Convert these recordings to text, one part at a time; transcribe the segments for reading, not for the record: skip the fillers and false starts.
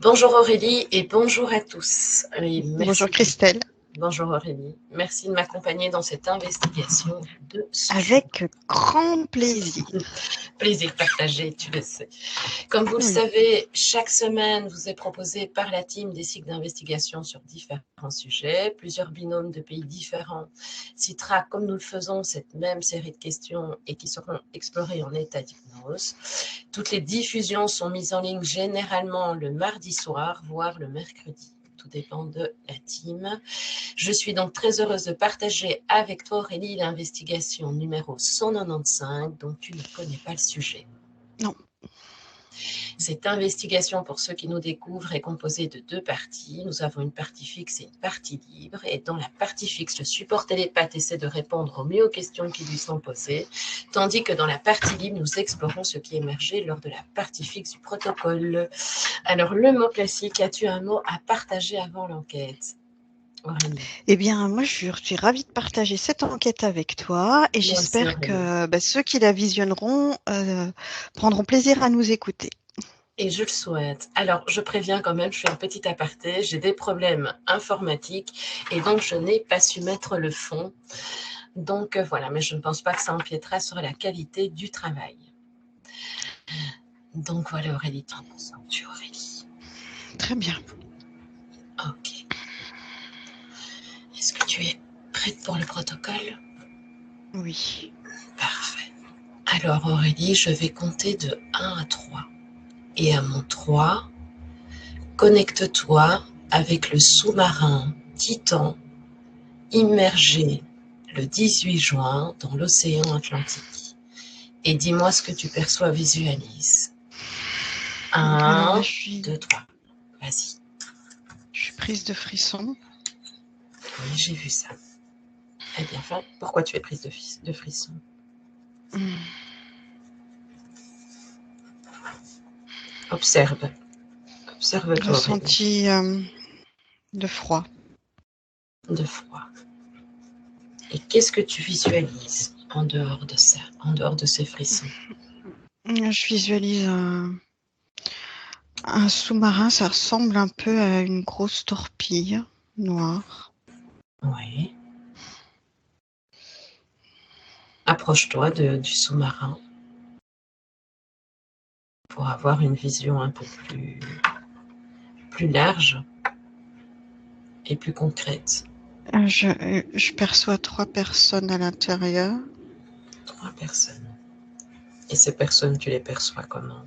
Bonjour Aurélie et bonjour à tous. Et Bonjour merci. Christelle. Bonjour Aurélie. Merci de m'accompagner dans cette investigation de sujet. Avec grand plaisir. Plaisir partagé, tu le sais. Comme vous le Oui. savez, chaque semaine vous est proposé par la team des cycles d'investigation sur différents sujets. Plusieurs binômes de pays différents citera, comme nous le faisons, cette même série de questions et qui seront explorées en état d'hypnose. Toutes les diffusions sont mises en ligne généralement le mardi soir, voire le mercredi. Tout dépend de la team. Je suis donc très heureuse de partager avec toi, Aurélie, l'investigation numéro 195, dont tu ne connais pas le sujet. Non. Cette investigation, pour ceux qui nous découvrent, est composée de 2 parties. Nous avons une partie fixe et une partie libre. Et dans la partie fixe, le support télépathe essaie de répondre au mieux aux questions qui lui sont posées, tandis que dans la partie libre, nous explorons ce qui émergeait lors de la partie fixe du protocole. Alors, le mot classique, as-tu un mot à partager avant l'enquête, Aurélie? Eh bien, moi, je suis ravie de partager cette enquête avec toi et Moi aussi, j'espère Aurélie. que ceux qui la visionneront prendront plaisir à nous écouter. Et je le souhaite. Alors, je préviens quand même, je fais un petit aparté, j'ai des problèmes informatiques et donc je n'ai pas su mettre le fond. Donc voilà, mais je ne pense pas que ça empiétera sur la qualité du travail. Donc voilà Aurélie, tu Aurélie. Très bien. Ok. Est-ce que tu es prête pour le protocole? Oui. Parfait. Alors Aurélie, je vais compter de 1 à 3. Et à mon 3, connecte-toi avec le sous-marin Titan immergé le 18 juin dans l'océan Atlantique. Et dis-moi ce que tu perçois, visualise. Alors là, 1, je suis 2, 3. Vas-y. prise de frisson. Oui, j'ai vu ça. Eh bien, enfin, pourquoi tu es prise de frisson? Observe. Observe-toi, Aurélie. Ressenti de froid. De froid. Et qu'est-ce que tu visualises en dehors de ça, en dehors de ces frissons? Je visualise un sous-marin, ça ressemble un peu à une grosse torpille noire. Oui. Approche-toi du sous-marin pour avoir une vision un peu plus large et plus concrète. Je perçois 3 personnes à l'intérieur. 3 personnes. Et ces personnes, tu les perçois comment?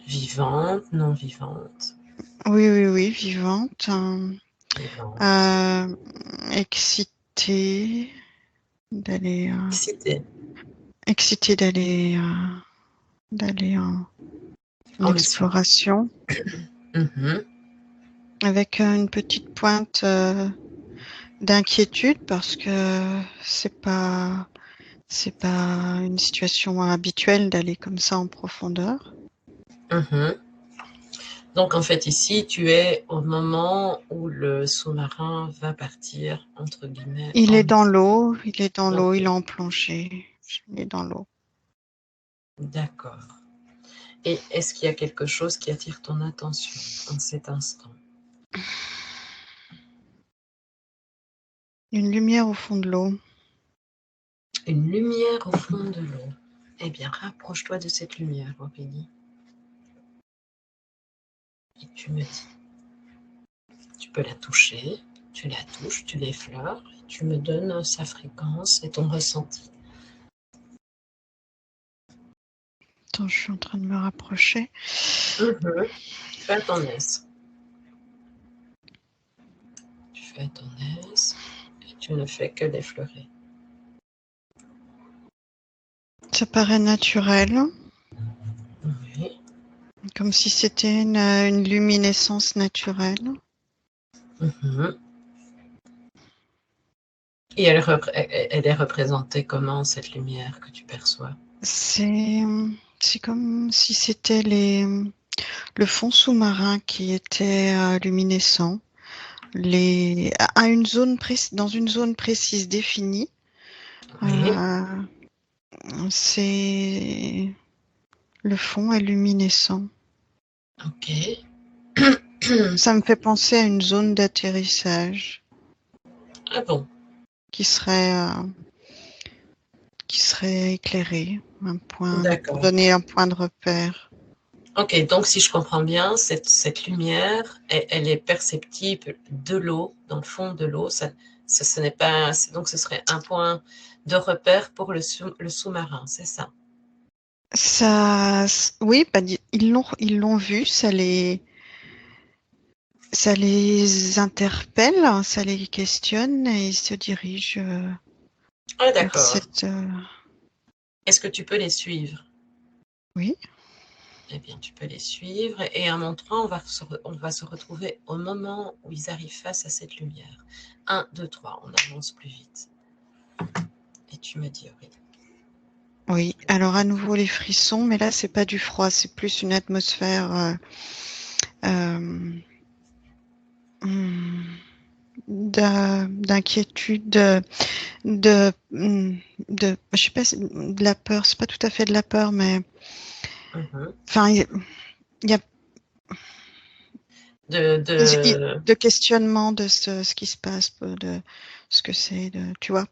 Vivantes, non vivantes? Oui, vivante. Vivantes. Excitée d'aller Excitées. d'aller en En mission. exploration avec une petite pointe d'inquiétude parce que c'est pas une situation habituelle d'aller comme ça en profondeur. Donc en fait ici, tu es au moment où le sous-marin va partir, entre guillemets, Il en est dans mission. l'eau, il est dans l'eau, Ok, il est en plongée, il est dans l'eau. d'accord. Et est-ce qu'il y a quelque chose qui attire ton attention en cet instant? Une lumière au fond de l'eau. Une lumière au fond de l'eau. Eh bien, rapproche-toi de cette lumière, Aurélie. Et tu me dis, tu peux la toucher, tu la touches, tu l'effleures, et tu me donnes sa fréquence et ton ressenti. Attends, je suis en train de me rapprocher. Fais à ton aise. Tu fais à ton aise et tu ne fais que l'effleurer. Ça paraît naturel, Oui. comme si c'était une luminescence naturelle. Et elle est représentée comment, cette lumière que tu perçois? C'est comme si c'était le fond sous-marin qui était luminescent, à une zone dans une zone précise définie. Oui. C'est Le fond est luminescent. Ok. Ça me fait penser à une zone d'atterrissage Ah bon, qui serait éclairée, pour d'accord. donner un point de repère. Ok, donc si je comprends bien, cette lumière, elle est perceptible de l'eau, dans le fond de l'eau. Ce n'est pas, donc ce serait un point de repère pour le sous-marin, c'est ça? Ça, oui, bah, ils l'ont vu, ça les interpelle, ça les questionne et ils se dirigent Ah vers d'accord. cette. Est-ce que tu peux les suivre? Oui, Eh bien, tu peux les suivre et en montrant, on va se retrouver au moment où ils arrivent face à cette lumière. 1, 2, 3, on avance plus vite. Et tu me dis, Aurélie. oui. Alors à nouveau les frissons, mais là c'est pas du froid, c'est plus une atmosphère hum, d'inquiétude, je sais pas, de la peur. C'est pas tout à fait de la peur, mais Mhm. enfin, il y a De, de... de questionnement de ce qui se passe, de ce que c'est, tu vois.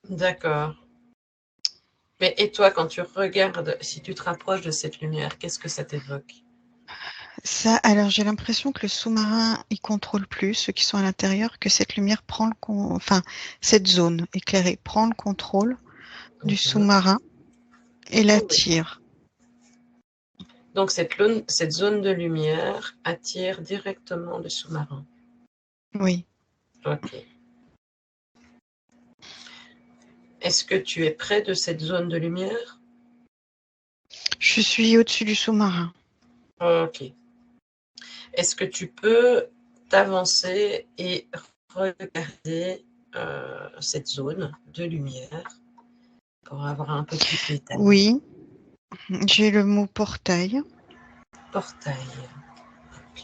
D'accord. Mais et toi, quand tu regardes, si tu te rapproches de cette lumière, qu'est-ce que ça t'évoque? Ça, alors j'ai l'impression que le sous-marin, il contrôle plus ceux qui sont à l'intérieur, que cette lumière prend enfin, cette zone éclairée prend le contrôle du Mhm. sous-marin et Ah oui. l'attire. Donc cette zone de lumière attire directement le sous-marin. Oui. Ok. Est-ce que tu es près de cette zone de lumière? Je suis au-dessus du sous-marin. Ok. Est-ce que tu peux t'avancer et regarder cette zone de lumière pour avoir un peu plus de détails? Oui, j'ai le mot portail. Portail. Ok.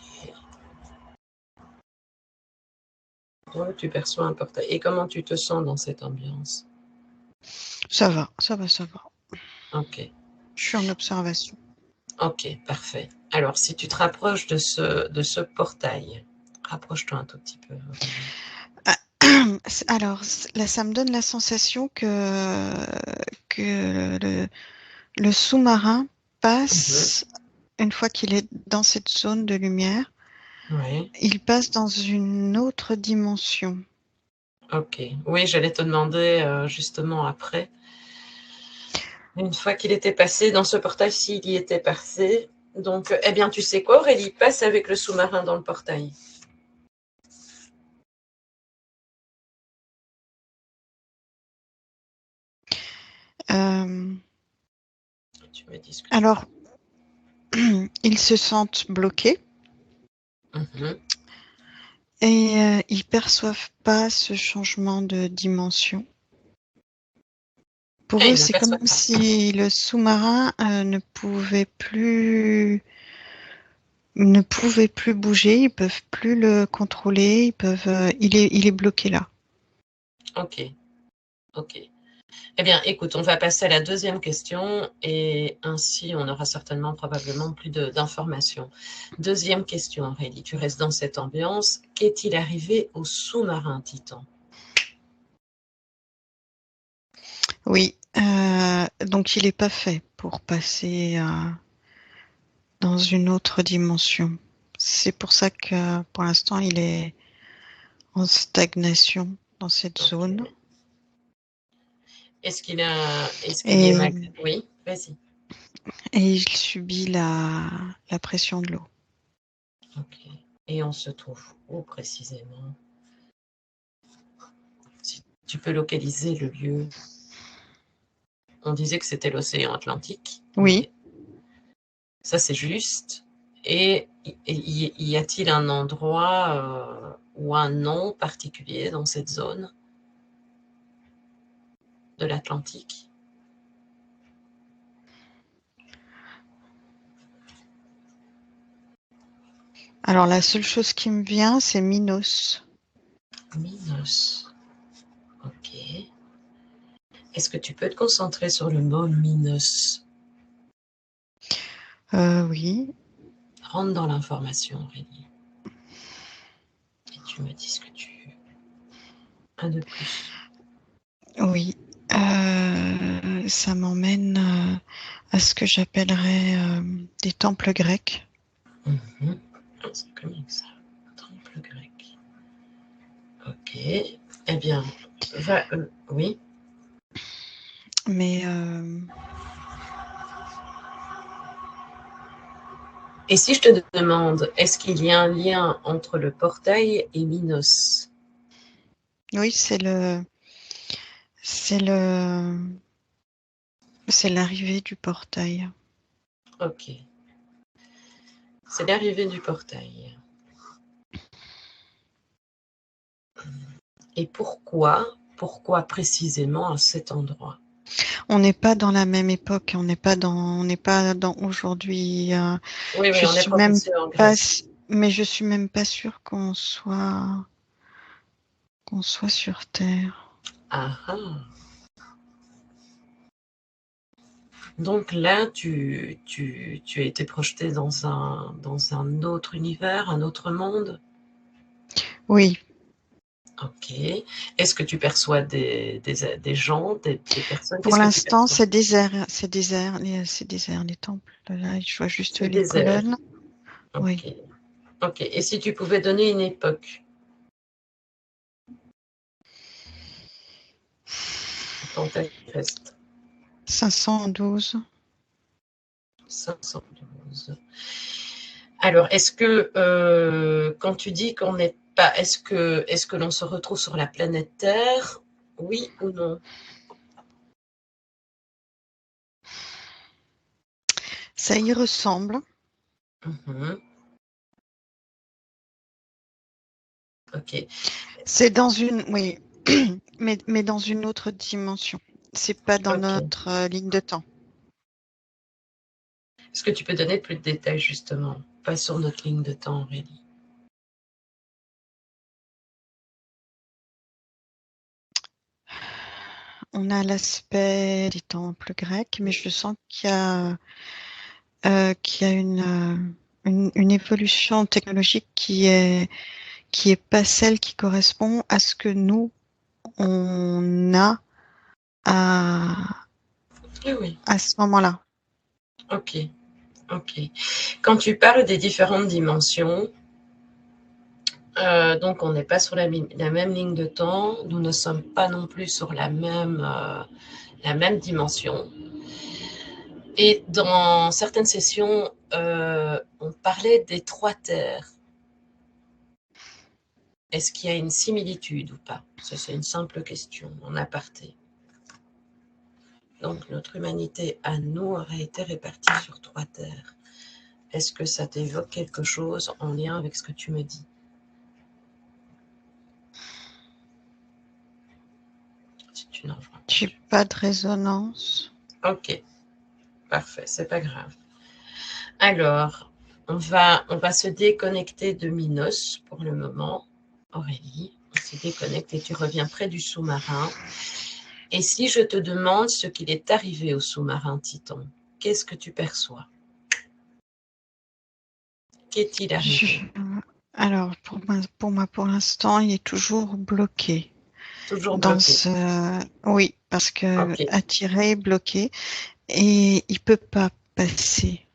Donc, tu perçois un portail. Et comment tu te sens dans cette ambiance? Ça va, ça va, ça va. Ok. Je suis en observation. Ok, parfait. Alors, si tu te rapproches de ce portail, rapproche-toi un tout petit peu, Aurélie. Ah, alors, là, ça me donne la sensation que le sous-marin Mhm. passe, une fois qu'il est dans cette zone de lumière, Oui, il passe dans une autre dimension. ok. Oui, j'allais te demander justement après, une fois qu'il était passé dans ce portail, s'il y était passé. Donc, eh bien, tu sais quoi, Aurélie, passe avec le sous-marin dans le portail. Euh, Tu me dis ce que tu alors, ils se sentent bloqués veux. Mhm. et ils perçoivent pas ce changement de dimension. Pour Eh, eux, il ne c'est perçoit comme pas. si le sous-marin ne pouvait plus bouger, ils peuvent plus le contrôler, il est bloqué là. Ok, ok. Eh bien, écoute, on va passer à la deuxième question et ainsi on aura certainement probablement plus d'informations. Deuxième question, Aurélie, tu restes dans cette ambiance. Qu'est-il arrivé au sous-marin Titan? Oui, donc il n'est pas fait pour passer dans une autre dimension. C'est pour ça que pour l'instant il est en stagnation dans cette Ok. zone Est-ce qu'il est et, mal? Oui, vas-y. et il subit la pression de l'eau. Ok. Et on se trouve où précisément? Si tu peux localiser le lieu. On disait que c'était l'océan Atlantique, Oui. mais ça c'est juste. Et y a-t-il un endroit ou un nom particulier dans cette zone de l'Atlantique? Alors la seule chose qui me vient, c'est Minos. Minos. Ok. Est-ce que tu peux te concentrer sur le mot Minos? Oui. Rentre dans l'information, Aurélie. Et tu me dis ce que tu veux. Un de plus. Oui. Ça m'emmène à ce que j'appellerais des temples grecs. Mhm. C'est comme ça. Temple grec. Ok. Eh bien, oui. Mais Et si je te demande, est-ce qu'il y a un lien entre le portail et Minos? oui, c'est le, c'est l'arrivée du portail. Ok. C'est l'arrivée du portail. Et pourquoi précisément à cet endroit? On n'est pas dans la même époque, on n'est pas dans aujourd'hui. Oui, Je oui, on est suis même propulsé en pas, Grèce. mais je suis même pas sûre qu'on soit sur Terre. Ah ah. Donc là, tu as été projeté dans un autre univers, un autre monde. Oui, Ok. Est-ce que tu perçois des gens, des personnes? pour Qu'est-ce que tu l'instant, perçois? c'est désert, c'est désert, les temples. Là, je vois juste C'est les désert. colonnes. Oui, Ok. Ok. Et si tu pouvais donner une époque, quand elle reste 512. 512. Alors, est-ce que quand tu dis qu'on n'est pas, est-ce que l'on se retrouve sur la planète Terre? Oui ou non? Ça y ressemble. Mhm. Ok. C'est dans une, oui, mais dans une autre dimension. C'est pas dans Ok. notre ligne de temps. Est-ce que tu peux donner plus de détails justement? Pas sur notre ligne de temps, Aurélie. On a l'aspect des temples grecs, mais je sens qu'il y a une évolution technologique qui est pas celle qui correspond à ce que nous, on a à, Oui, oui. à ce moment-là. Ok. Ok. Quand tu parles des différentes dimensions, donc on n'est pas sur la même ligne de temps, nous ne sommes pas non plus sur la même dimension. Et dans certaines sessions, on parlait des trois terres. Est-ce qu'il y a une similitude ou pas? Ça, c'est une simple question en aparté. Donc, notre humanité à nous aurait été répartie sur trois terres. Est-ce que ça t'évoque quelque chose en lien avec ce que tu me dis? Si tu n'en vois pas, J'ai pas de résonance. Ok, parfait, c'est pas grave. Alors, on va se déconnecter de Minos pour le moment. Aurélie, on se déconnecte et tu reviens près du sous-marin. Et si je te demande ce qu'il est arrivé au sous-marin Titan, qu'est-ce que tu perçois? Qu'est-il Je- arrivé? Alors, pour l'instant, il est toujours bloqué. Toujours Dans bloqué. ce, oui, parce que Ok. attiré, bloqué, et il peut pas passer.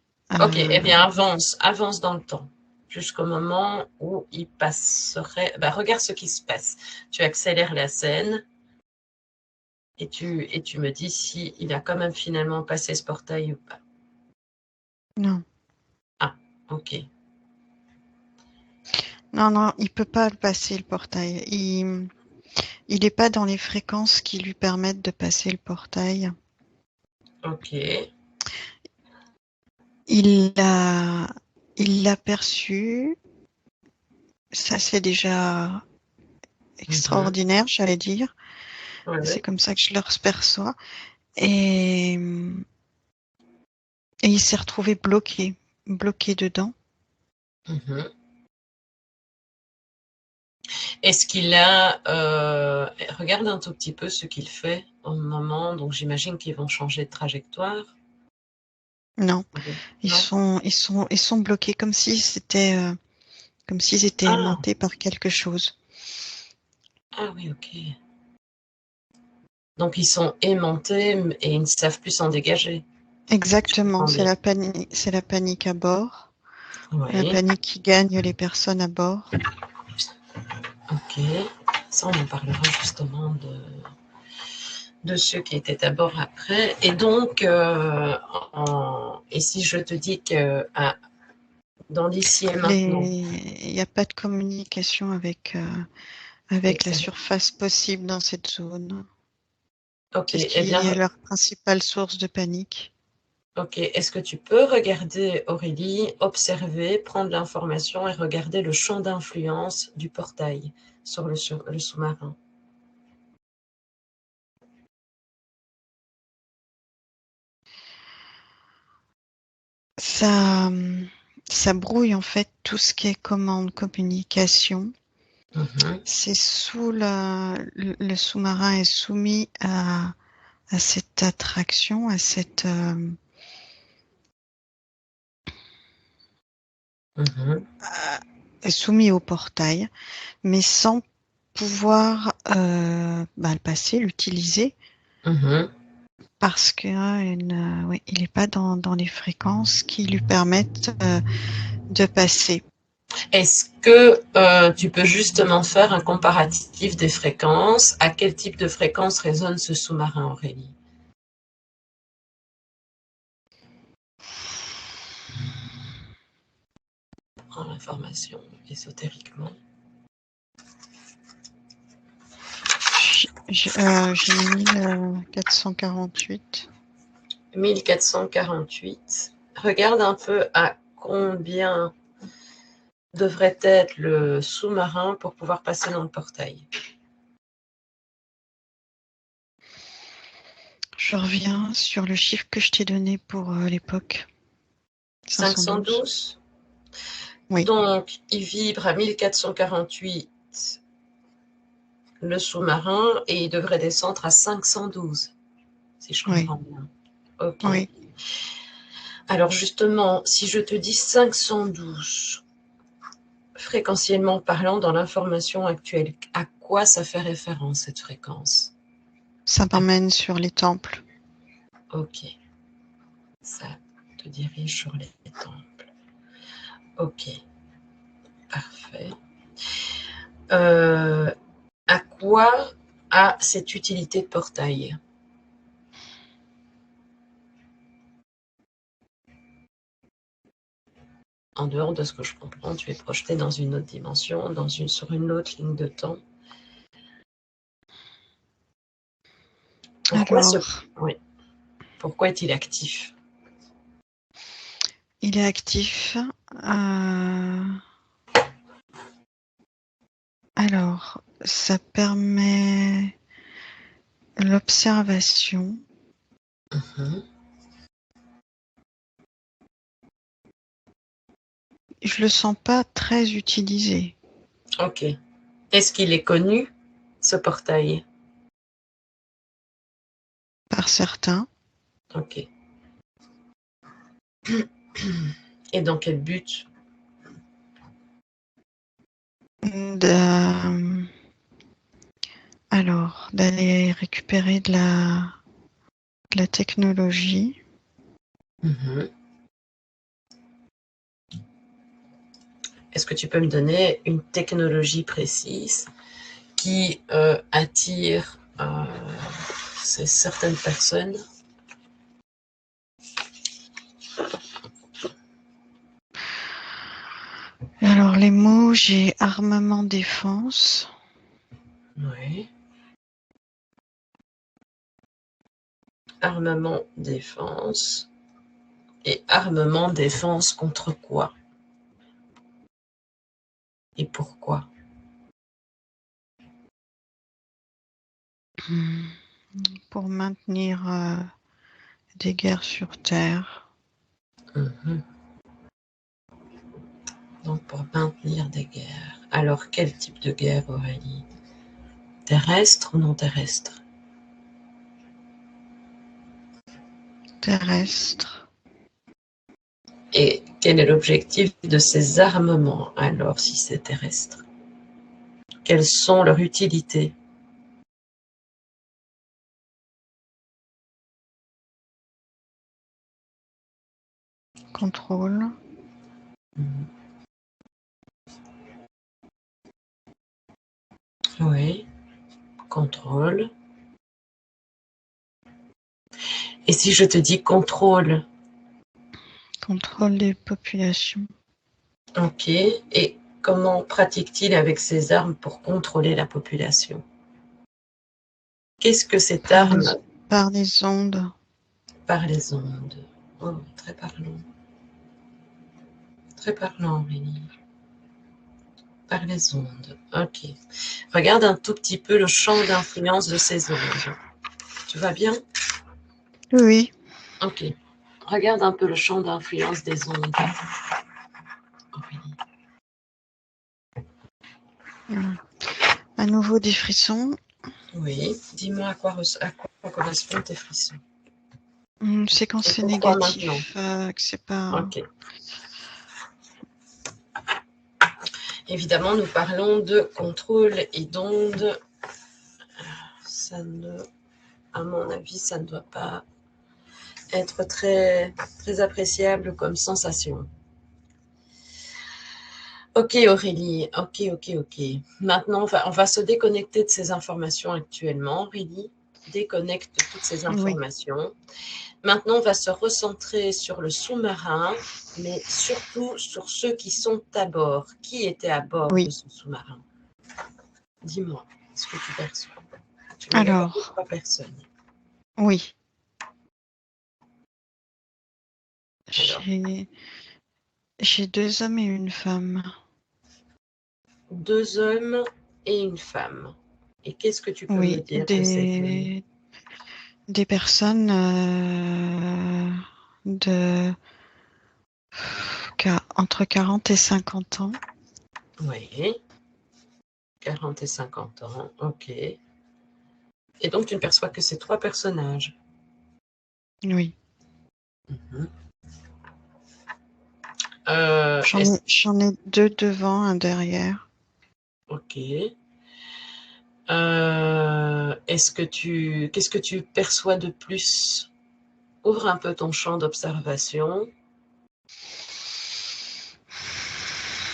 Ok, eh Euh, bien avance, avance dans le temps, jusqu'au moment où il passerait. Bah, regarde ce qui se passe. Tu accélères la scène et tu me dis si il a quand même finalement passé ce portail ou pas. non, Ah, ok. non, non, il peut pas le passer le portail. Il est pas dans les fréquences qui lui permettent de passer le portail. Ok. Il l'a, il l'a perçu. Ça, c'est déjà Mhm. extraordinaire, j'allais dire. Ouais, C'est ouais. comme ça que je le perçois. Et, et il s'est retrouvé bloqué dedans. Mhm. Est-ce qu'il a... regarde un tout petit peu ce qu'il fait au moment, donc j'imagine qu'ils vont changer de trajectoire. Non, Non? ils sont bloqués comme si c'était, comme s'ils étaient Ah, aimantés par quelque chose. ah oui, ok. Donc ils sont aimantés et ils ne savent plus s'en dégager. Je Exactement, comprends bien. c'est la panique à bord, la Oui, panique qui gagne les personnes à bord. ok. Ça, on en parlera justement de ceux qui étaient à bord après. Et donc, et si je te dis que dans l'ici et maintenant, Il n'y a pas de communication avec, avec la exact. surface possible dans cette zone. Ok, C'est ce eh qui est bien, leur principale source de panique. ok. Est-ce que tu peux regarder, Aurélie, observer, prendre l'information et regarder le champ d'influence du portail sur le sous-marin? Ça, ça brouille en fait tout ce qui est commande, communication. Mhm, C'est sous le sous-marin est soumis à cette attraction, à cette, mhm, est soumis au portail, mais sans pouvoir le passer, l'utiliser, mhm. parce que oui, il n'est pas dans les fréquences qui lui permettent de passer. Est-ce que tu peux justement faire un comparatif des fréquences? À quel type de fréquence résonne ce sous-marin, Aurélie? Prends l'information ésotériquement. J'ai mis 1448. 1448. Regarde un peu à combien devrait être le sous-marin pour pouvoir passer dans le portail. Je reviens sur le chiffre que je t'ai donné pour l'époque. 512. 512. Oui, Donc, il vibre à 1448 le sous-marin et il devrait descendre à 512, si je oui, comprends bien. Ok. oui. Alors justement, si je te dis 512, fréquentiellement parlant, dans l'information actuelle, à quoi ça fait référence cette fréquence? Ça m'emmène sur les temples. Ok, ça te dirige sur les temples. Ok, parfait. Euh, à quoi a cette utilité de portail? En dehors de ce que je comprends, tu es projeté dans une autre dimension, sur une autre ligne de temps. Pourquoi Alors, oui. Pourquoi est-il actif? il est actif. euh, Alors, ça permet l'observation. Mhm. Je le sens pas très utilisé Ok. Est-ce qu'il est connu, ce portail? par certains. Ok. Et dans quel but? De- Alors, d'aller récupérer de la technologie. Mhm. Est-ce que tu peux me donner une technologie précise qui attire certaines personnes? Alors, les mots, j'ai armement défense. Oui. Armement défense. Et armement défense contre quoi? Et pourquoi? Pour maintenir des guerres sur Terre. Mhm. Donc pour maintenir des guerres. Alors quel type de guerre, Aurélie? Terrestre ou non terrestre? Terrestre. Et quel est l'objectif de ces armements, alors, si c'est terrestre? Quelles sont leurs utilités? Contrôle. Oui, contrôle. Et si je te dis contrôle? Contrôle des populations. Ok. Et comment pratique-t-il avec ses armes pour contrôler la population? Qu'est-ce que cette arme? Par les ondes. Par les ondes. Oh, très parlant. Très parlant, Aurélie. Par les ondes. Ok. Regarde un tout petit peu le champ d'influence de ces ondes. Tu vas bien? Oui. Ok. Regarde un peu le champ d'influence des ondes. Aurélie. À nouveau des frissons. Oui. Dis-moi à quoi correspondent tes frissons. C'est quand c'est Pourquoi maintenant? négatif, que c'est pas... Ok. Évidemment, nous parlons de contrôle et d'ondes. Ça ne, à mon avis, ça ne doit pas être très, très appréciable comme sensation. Ok Aurélie, ok. Maintenant, on va se déconnecter de ces informations actuellement. Aurélie, déconnecte toutes ces informations. Oui. Maintenant, on va se recentrer sur le sous-marin, mais surtout sur ceux qui sont à bord. Qui était à bord de ce sous-marin? Dis-moi, ce que tu perçois. Tu m'as demandé 3 personnes. Oui. J'ai 2 hommes et une femme. 2 hommes et une femme. Et qu'est-ce que tu peux me dire de ces hommes? Des personnes entre 40 et 50 ans. Oui, 40 et 50 ans, ok. Et donc, tu ne perçois que ces 3 personnages? Oui. Mmh. J'en ai 2 devant, un derrière. Ok. Qu'est-ce que tu perçois de plus? Ouvre un peu ton champ d'observation.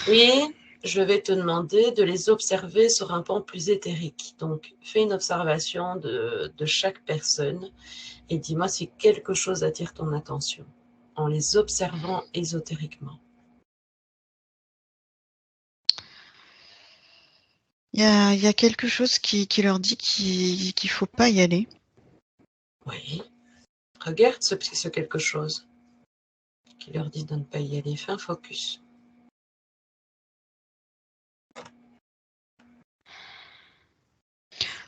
Et je vais te demander de les observer sur un plan plus éthérique. Donc, fais une observation de chaque personne et dis-moi si quelque chose attire ton attention en les observant ésotériquement. Il y a quelque chose qui leur dit qu'il ne faut pas y aller. Oui. Regarde ce quelque chose qui leur dit de ne pas y aller. Fais un focus.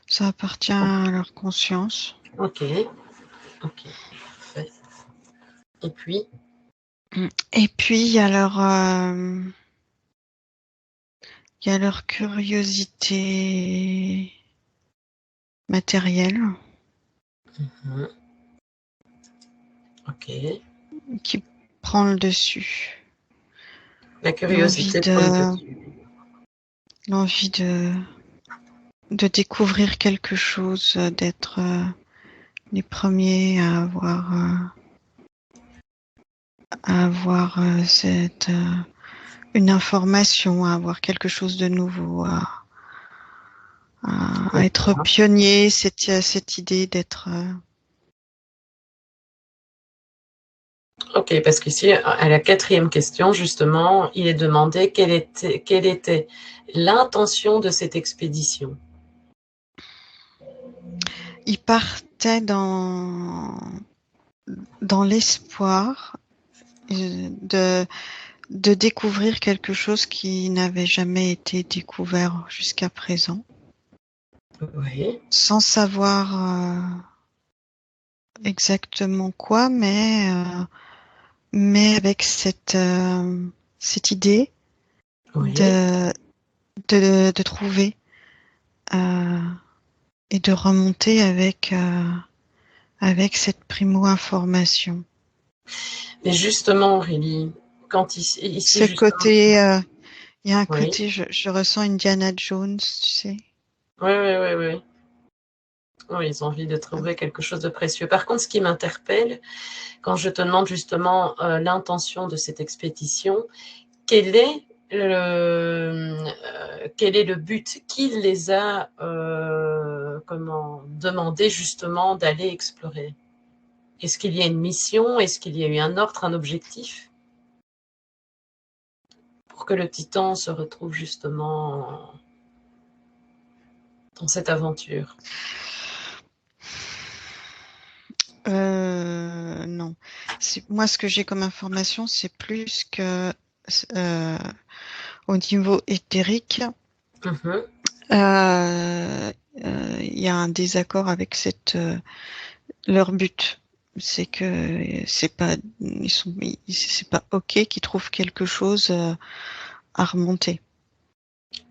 Ça appartient à leur conscience. Ok, parfait. Et puis? Il y a leur curiosité matérielle. Mmh. Ok. Qui prend le dessus. La curiosité prend le dessus. L'envie de découvrir quelque chose, d'être les premiers à avoir une information, à avoir quelque chose de nouveau, à être pionnier, cette idée d'être... Ok, parce qu'ici, à la 4e question, justement, il est demandé quelle était l'intention de cette expédition. Ils partaient dans l'espoir de découvrir quelque chose qui n'avait jamais été découvert jusqu'à présent. Oui. Sans savoir exactement quoi, mais avec cette idée Oui. de trouver et de remonter avec cette primo-information. Mais justement, Aurélie, quand ici Ce justement. côté, il y a un Oui, côté, je ressens Indiana Jones, tu sais. oui, oui, oui, oui. Oui, ils ont envie de trouver quelque chose de précieux. Par contre, ce qui m'interpelle, quand je te demande justement l'intention de cette expédition, quel est quel est le but? Qui les a demandé justement d'aller explorer? Est-ce qu'il y a une mission? Est-ce qu'il y a eu un ordre, un objectif pour que le Titan se retrouve justement dans cette aventure? Non. Moi, ce que j'ai comme information, c'est plus que euh, au niveau éthérique, Mhm. il y a un désaccord avec leur but. C'est que c'est pas OK qu'ils trouvent quelque chose à remonter.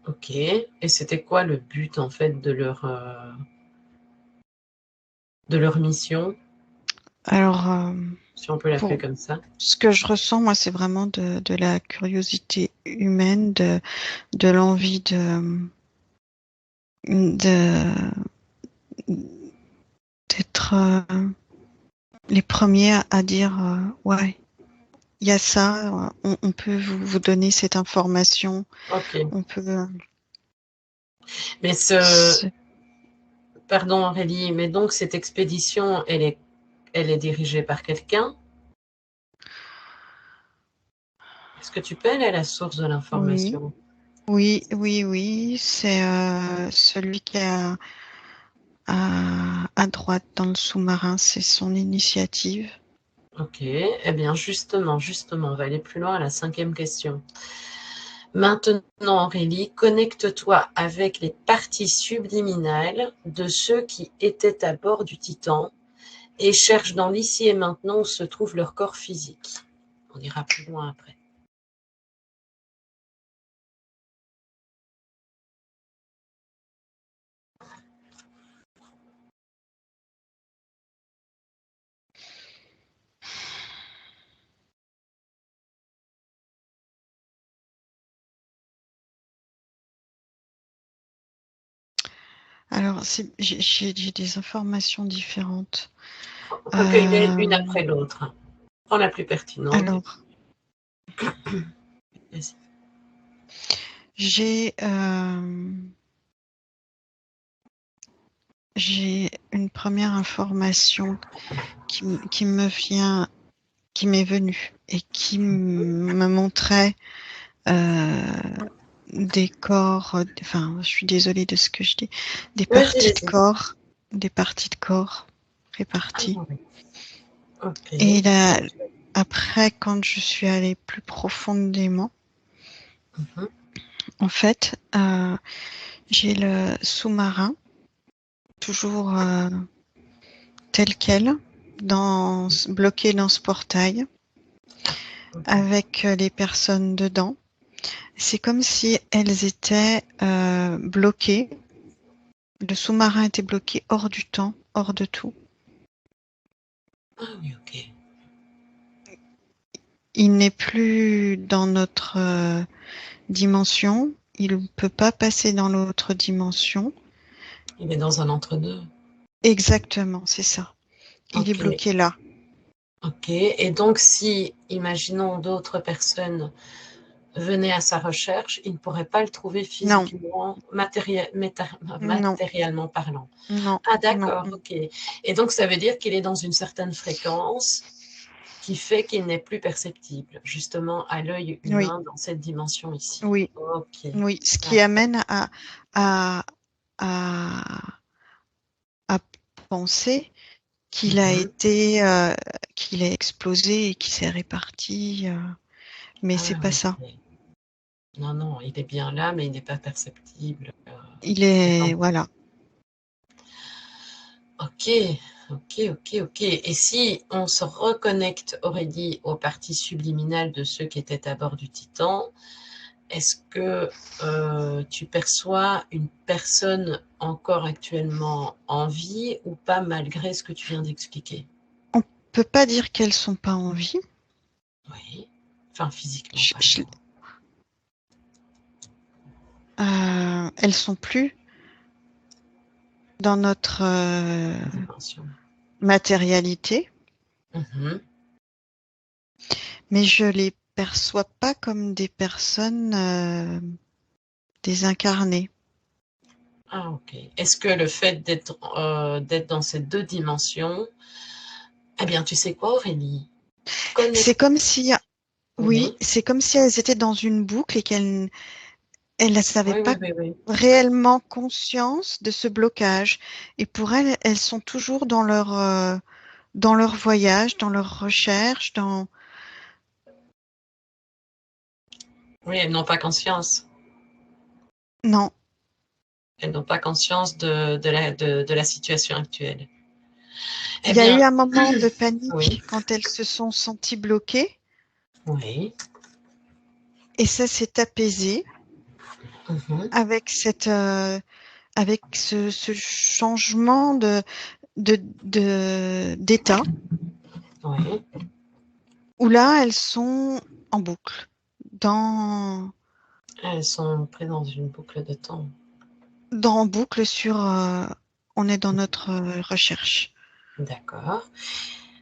Ok. Et c'était quoi le but en fait de leur mission, Alors, si on peut l'appeler pour comme ça? ce que je ressens, moi, c'est vraiment de la curiosité humaine, de l'envie de d'être les premiers à dire ouais, il y a ça, on peut vous donner cette information, Ok. on peut. Mais pardon Aurélie, mais donc cette expédition, elle est dirigée par quelqu'un? Est-ce que tu peux aller à la source de Oui, l'information? oui, c'est celui qui est à droite dans le sous-marin, c'est son initiative. Ok. Eh bien, justement, on va aller plus loin à la cinquième question. Maintenant, Aurélie, connecte-toi avec les parties subliminales de ceux qui étaient à bord du Titan et cherche dans l'ici et maintenant où se trouve leur corps physique. On ira plus loin après. Alors, j'ai des informations différentes. Recueille-les l'une Euh, après l'autre. Prends la plus pertinente. alors, Vas-y. j'ai j'ai une première information qui me vient, qui m'est venue et qui me montrait euh, des corps, enfin, je suis désolée de ce que je dis, Vas-y, vas-y. des parties de corps Ah réparties. oui. Ok. Et là, après, quand je suis allée plus profondément, Mhm. en fait, j'ai le sous-marin toujours tel quel, bloqué dans ce portail, Ok. avec les personnes dedans. C'est comme si elles étaient bloquées. Le sous-marin était bloqué hors du temps, hors de tout. Ah oui, ok. Il n'est plus dans notre dimension. Il ne peut pas passer dans l'autre dimension. Il est dans un entre-deux. Exactement, c'est ça. Il est Ok. bloqué là. Ok. Et donc, si, imaginons, d'autres personnes venaient à sa recherche, ils ne pourraient pas le trouver Non, physiquement, non, matériellement parlant. non, Ah, non, d'accord, ok. Et donc, ça veut dire qu'il est dans une certaine fréquence qui fait qu'il n'est plus perceptible, justement, à l'œil oui, humain dans cette dimension ici. oui, Ok, oui. Ce qui d'accord. amène à, à, à penser qu'il a Mhm. été, qu'il est explosé et qu'il s'est réparti, mais c'est Ah pas oui, ça. ok. Non, non, il est bien là, mais il n'est pas perceptible. Il est, Attends. voilà. Ok, ok. Et si on se reconnecte, Aurélie, aux parties subliminales de ceux qui étaient à bord du Titan, est-ce que tu perçois une personne encore actuellement en vie ou pas malgré ce que tu viens d'expliquer? On peut pas dire qu'elles sont pas en vie. Oui. Enfin, physiquement, elles sont plus dans notre dimension. matérialité, mais je les perçois pas comme des personnes désincarnées. Ah, ok. Est-ce que le fait d'être dans ces deux dimensions, eh bien, tu sais quoi, Aurélie? C'est comme si, oui, Oui, c'est comme si elles étaient dans une boucle et qu'elles n'avaient oui, pas oui, oui, oui. réellement conscience de ce blocage. Et pour elles, elles sont toujours dans leur voyage, dans leur recherche, dans... Oui, elles n'ont pas conscience. Non. Elles n'ont pas conscience de la situation actuelle. Eh Il y a eu bien, un moment de oui, panique quand elles se sont senties bloquées oui. et ça s'est apaisé Mhm, avec avec ce changement d'état oui. où là, elles sont en boucle, dans, Elles sont prises dans une boucle de temps. en boucle on est dans notre recherche. D'accord.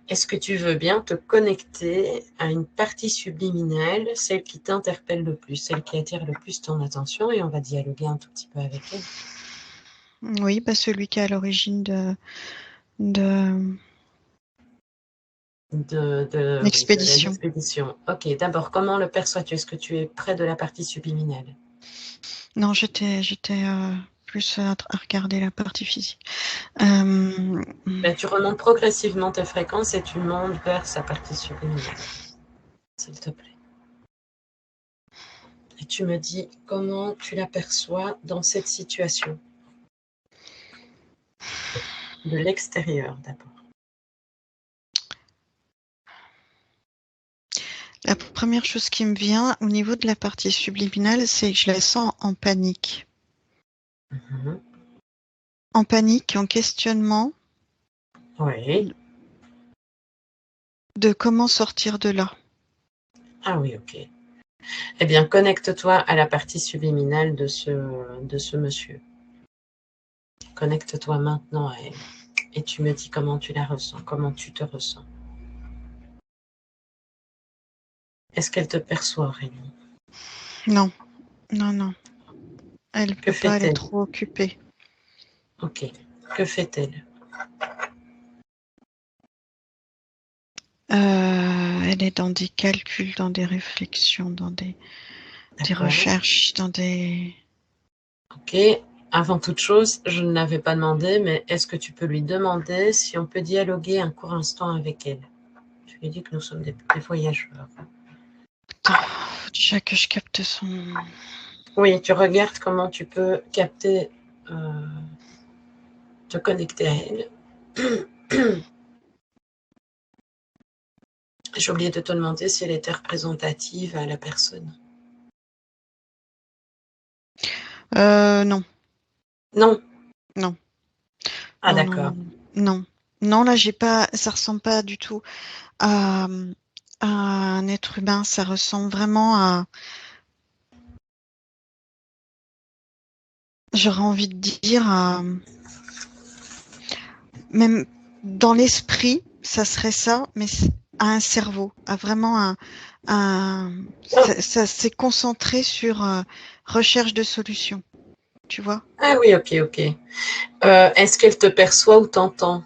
Est-ce que tu veux bien te connecter à une partie subliminale, celle qui t'interpelle le plus, celle qui attire le plus ton attention, et on va dialoguer un tout petit peu avec elle. Oui, bah celui qui est à l'origine de Oui, de l'expédition. l'expédition. Ok, d'abord, comment le perçois-tu? Est-ce que tu es près de la partie subliminale? Non, j'étais plus à regarder la partie physique. Euh, Ben, tu remontes progressivement tes fréquences et tu montes vers sa partie subliminale, s'il te plaît. Et tu me dis comment tu l'aperçois dans cette situation, de l'extérieur d'abord. la première chose qui me vient au niveau de la partie subliminale, c'est que je la sens en panique. Mhm. En panique, en questionnement Oui. de comment sortir de là. Ah oui, ok. Eh bien, connecte-toi à la partie subliminale de ce monsieur. Connecte-toi maintenant à elle. Et tu me dis comment tu la ressens, comment tu te ressens. Est-ce qu'elle te perçoit, Aurélie? Non, non, non. Elle Que peut pas, elle est fait-elle? trop occupée. Ok. Que fait-elle? Elle est dans des calculs, dans des réflexions, dans des D'accord. recherches, dans des... Ok. Avant toute chose, je ne l'avais pas demandé, mais est-ce que tu peux lui demander si on peut dialoguer un court instant avec elle? Je lui ai dit que nous sommes des voyageurs. Attends, faut déjà que je capte son... Oui, tu regardes comment tu peux capter, te connecter à elle. J'ai oublié de te demander si elle était représentative à la personne. Non, Non. non, Ah, non, non, non, d'accord. non. Non, non, là, j'ai pas... Ça ressemble pas du tout à, à un être humain. Ça ressemble vraiment à... J'aurais envie de dire à... Même dans l'esprit, ça serait ça, mais à un cerveau, à vraiment Oh. ça s'est concentré sur recherche de solutions, tu vois? Ah oui, ok, ok. Est-ce qu'elle te perçoit ou t'entend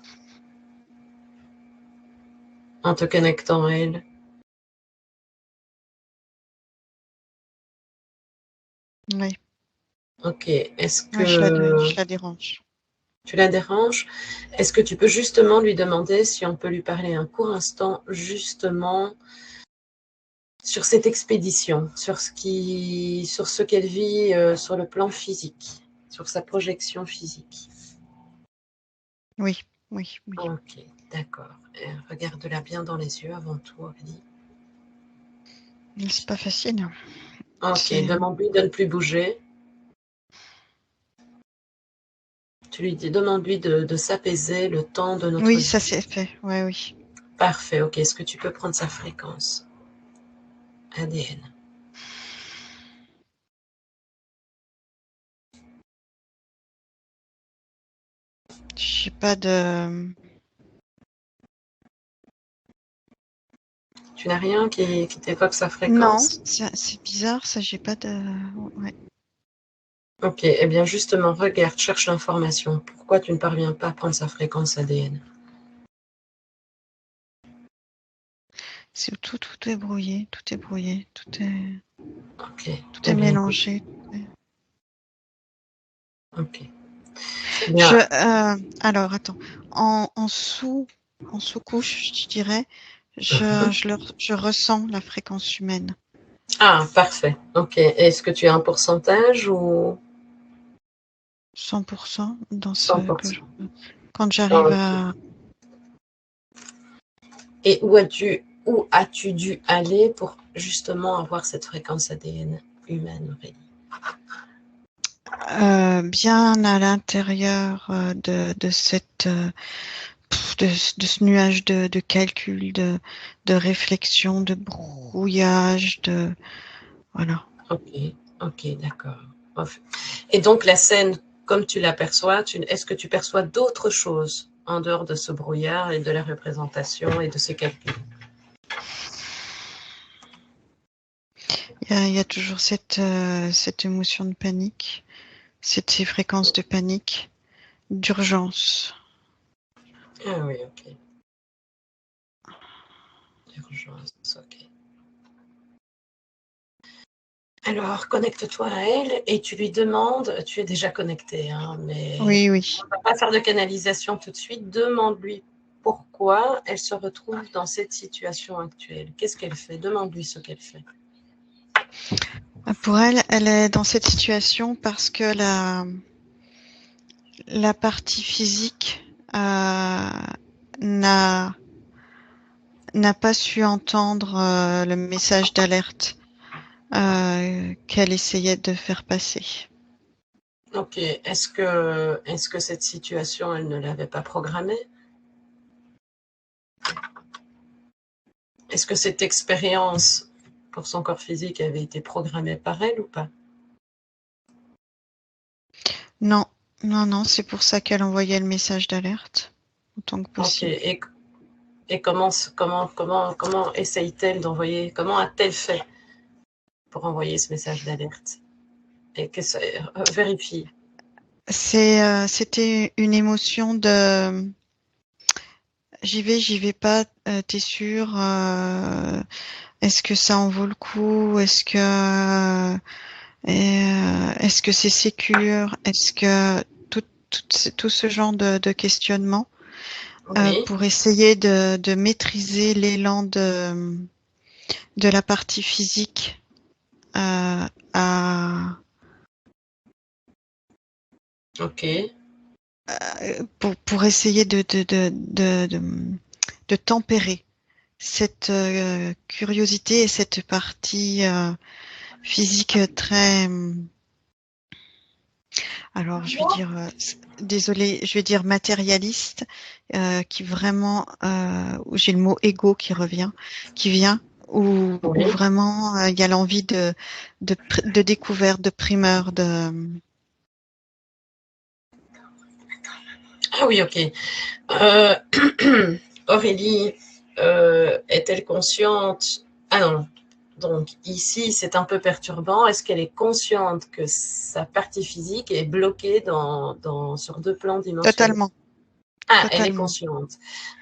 en te connectant à elle? Oui, Ok. Est-ce ouais, que je la dérange. tu la déranges? Est-ce que tu peux justement lui demander si on peut lui parler un court instant, justement, sur cette expédition, sur ce qu'elle vit sur le plan physique, sur sa projection physique? Oui, oui, oui. Ok, d'accord. Regarde-la bien dans les yeux avant tout, Aurélie. Mais c'est pas facile. Ok, C'est demande-lui de ne plus bouger. Tu lui dis, demande-lui de s'apaiser le temps de notre oui, ça vie. s'est fait. Ouais, oui. Parfait, ok. Est-ce que tu peux prendre sa fréquence? ADN. J'ai pas de. Tu n'as rien qui t'évoque sa Non, fréquence? c'est bizarre, ça, j'ai pas de. Ouais. Ok, eh bien justement, regarde, cherche l'information. Pourquoi tu ne parviens pas à prendre sa fréquence ADN? C'est tout est brouillé, tout est brouillé, Ok, tout eh est bien écoute, mélangé. ok. Eh bien, Alors, attends. En sous-couche, je dirais, je ressens la fréquence humaine. ah, parfait. Ok, est-ce que tu as un pourcentage ou 100% dans ce que 100%? quand j'arrive Ok. à. Et où as-tu dû aller pour justement avoir cette fréquence ADN humaine, Aurélie? Bien à l'intérieur de cette de ce nuage de calcul, de réflexion, de brouillage, voilà. Ok, ok, d'accord. Et donc la scène, comme tu l'aperçois, est-ce que tu perçois d'autres choses en dehors de ce brouillard et de la représentation et de ces calculs? Il y a toujours cette émotion de panique, ces fréquences de panique, d'urgence. Ah oui, ok. Urgence, ok. Alors, connecte-toi à elle et tu lui demandes, tu es déjà connecté, hein, mais Oui, on oui. ne va pas faire de canalisation tout de suite. Demande-lui pourquoi elle se retrouve dans cette situation actuelle. Qu'est-ce qu'elle fait? Demande-lui ce qu'elle fait. Pour elle, elle est dans cette situation parce que la partie physique n'a pas su entendre le message d'alerte qu'elle essayait de faire passer. Ok, est-ce que cette situation, elle ne l'avait pas programmée? Est-ce que cette expérience pour son corps physique avait été programmée par elle ou pas? Non, non, c'est pour ça qu'elle envoyait le message d'alerte autant que Ok, possible. et comment essaye-t-elle d'envoyer, comment a-t-elle fait pour envoyer ce message d'alerte? Et vérifie. C'était une émotion de j'y vais pas, t'es sûr, est-ce que ça en vaut le coup, est-ce que c'est sécure, est-ce que tout ce genre de questionnement Oui, pour essayer de maîtriser l'élan de la partie physique à ok, pour essayer de tempérer cette curiosité et cette partie physique très, alors je vais dire, désolé, je vais dire matérialiste, qui vraiment, où j'ai le mot égo qui revient, qui vient, où oui. vraiment il y a l'envie de découverte, de primeur, Ah oui, ok. Euh, Aurélie, est-elle consciente? Ah non. Donc ici, c'est un peu perturbant. Est-ce qu'elle est consciente que sa partie physique est bloquée sur deux plans dimensionnels? totalement, Ah, elle est totalement. consciente.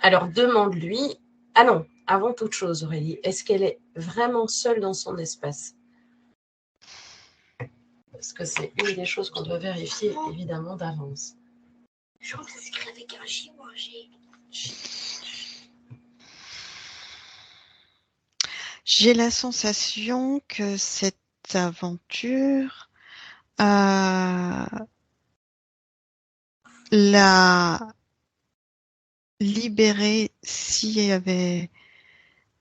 Alors demande-lui. Ah non, avant toute chose, Aurélie, est-ce qu'elle est vraiment seule dans son espace? Parce que c'est une des choses qu'on doit vérifier évidemment d'avance. Je crois que c'est écrit avec un J ou un G. J'ai la sensation que cette aventure l'a libérée s'il y avait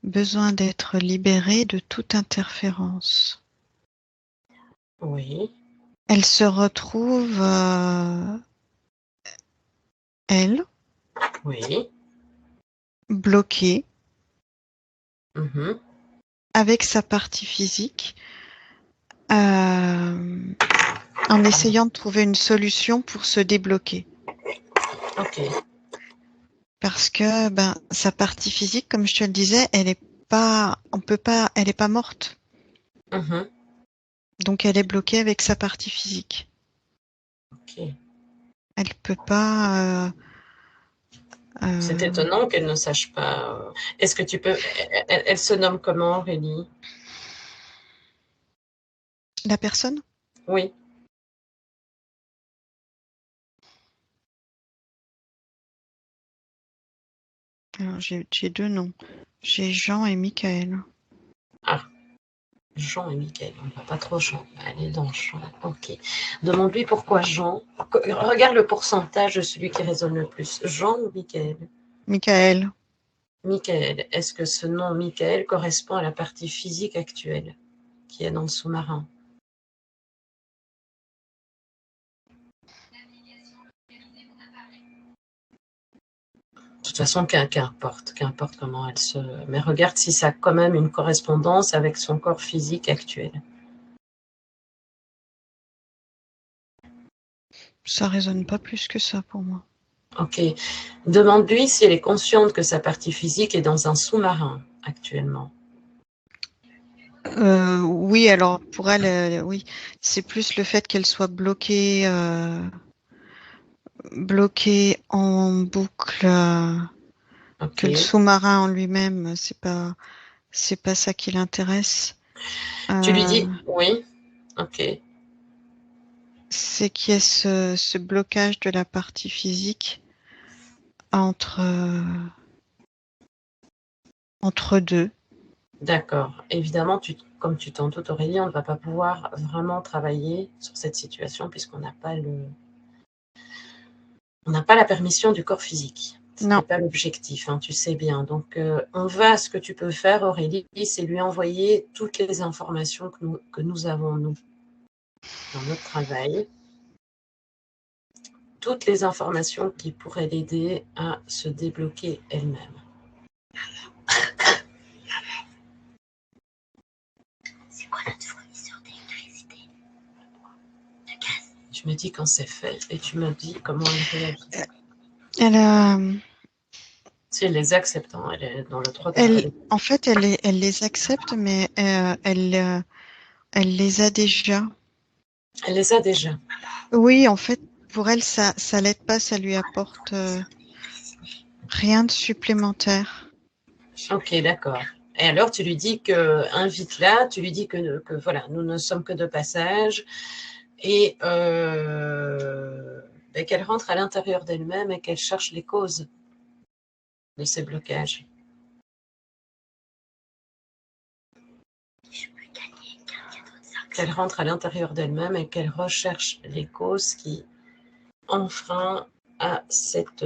besoin d'être libérée de toute interférence. Oui, Elle se retrouve, elle, oui. bloquée Mhm. avec sa partie physique, en essayant de trouver une solution pour se débloquer. Ok. Parce que sa partie physique, comme je te le disais, elle est pas, on peut pas, elle est pas morte. Mhm. Donc elle est bloquée avec sa partie physique. Ok. Elle peut pas. C'est étonnant qu'elle ne sache pas. Est-ce que tu peux. Elle se nomme comment, Aurélie? La personne? Oui. Alors, j'ai deux noms. J'ai Jean et Michael. Ah, Jean et Michael. On ne va pas trop Jean. Allez dans Jean. Ok. Demande-lui pourquoi Jean. Regarde le pourcentage de celui qui résonne le plus. Jean ou Michael? Michael. Michael. Est-ce que ce nom Michael correspond à la partie physique actuelle qui est dans le sous-marin? De toute façon, qu'importe comment elle se. Mais regarde si ça a quand même une correspondance avec son corps physique actuel. Ça résonne pas plus que ça pour moi. Ok. Demande-lui si elle est consciente que sa partie physique est dans un sous-marin actuellement. Oui, alors pour elle, oui, c'est plus le fait qu'elle soit bloquée en boucle, Ok. que le sous-marin en lui-même, c'est pas ça qui l'intéresse. Tu lui Euh, dis oui. Ok. c'est qu'il y ait ce blocage de la partie physique entre, entre deux. D'accord. Évidemment, comme tu t'en doutes, Aurélie, on ne va pas pouvoir vraiment travailler sur cette situation puisqu'on n'a pas on n'a pas la permission du corps physique. Ce Non, n'est pas l'objectif, hein, tu sais bien. Donc, ce que tu peux faire, Aurélie, c'est lui envoyer toutes les informations que nous avons, nous, dans notre travail, toutes les informations qui pourraient l'aider à se débloquer elle-même. C'est quoi notre fournisseur d'électricité? De gaz. Tu me dis quand c'est fait et tu me dis comment elle réagit. elle a, Si elle les accepte, hein, elle est dans le droit de elle, faire. en fait, elle les accepte, mais elle les a déjà. Elle les a déjà. Oui, en fait, pour elle, ça l'aide pas, ça lui apporte rien de supplémentaire. Ok, d'accord. Et alors, tu lui dis que, invite-la, tu lui dis que voilà, nous ne sommes que de passage et qu'elle rentre à l'intérieur d'elle-même et qu'elle cherche les causes de ces blocages. Qu'elle rentre à l'intérieur d'elle-même et qu'elle recherche les causes qui enfreignent à cette.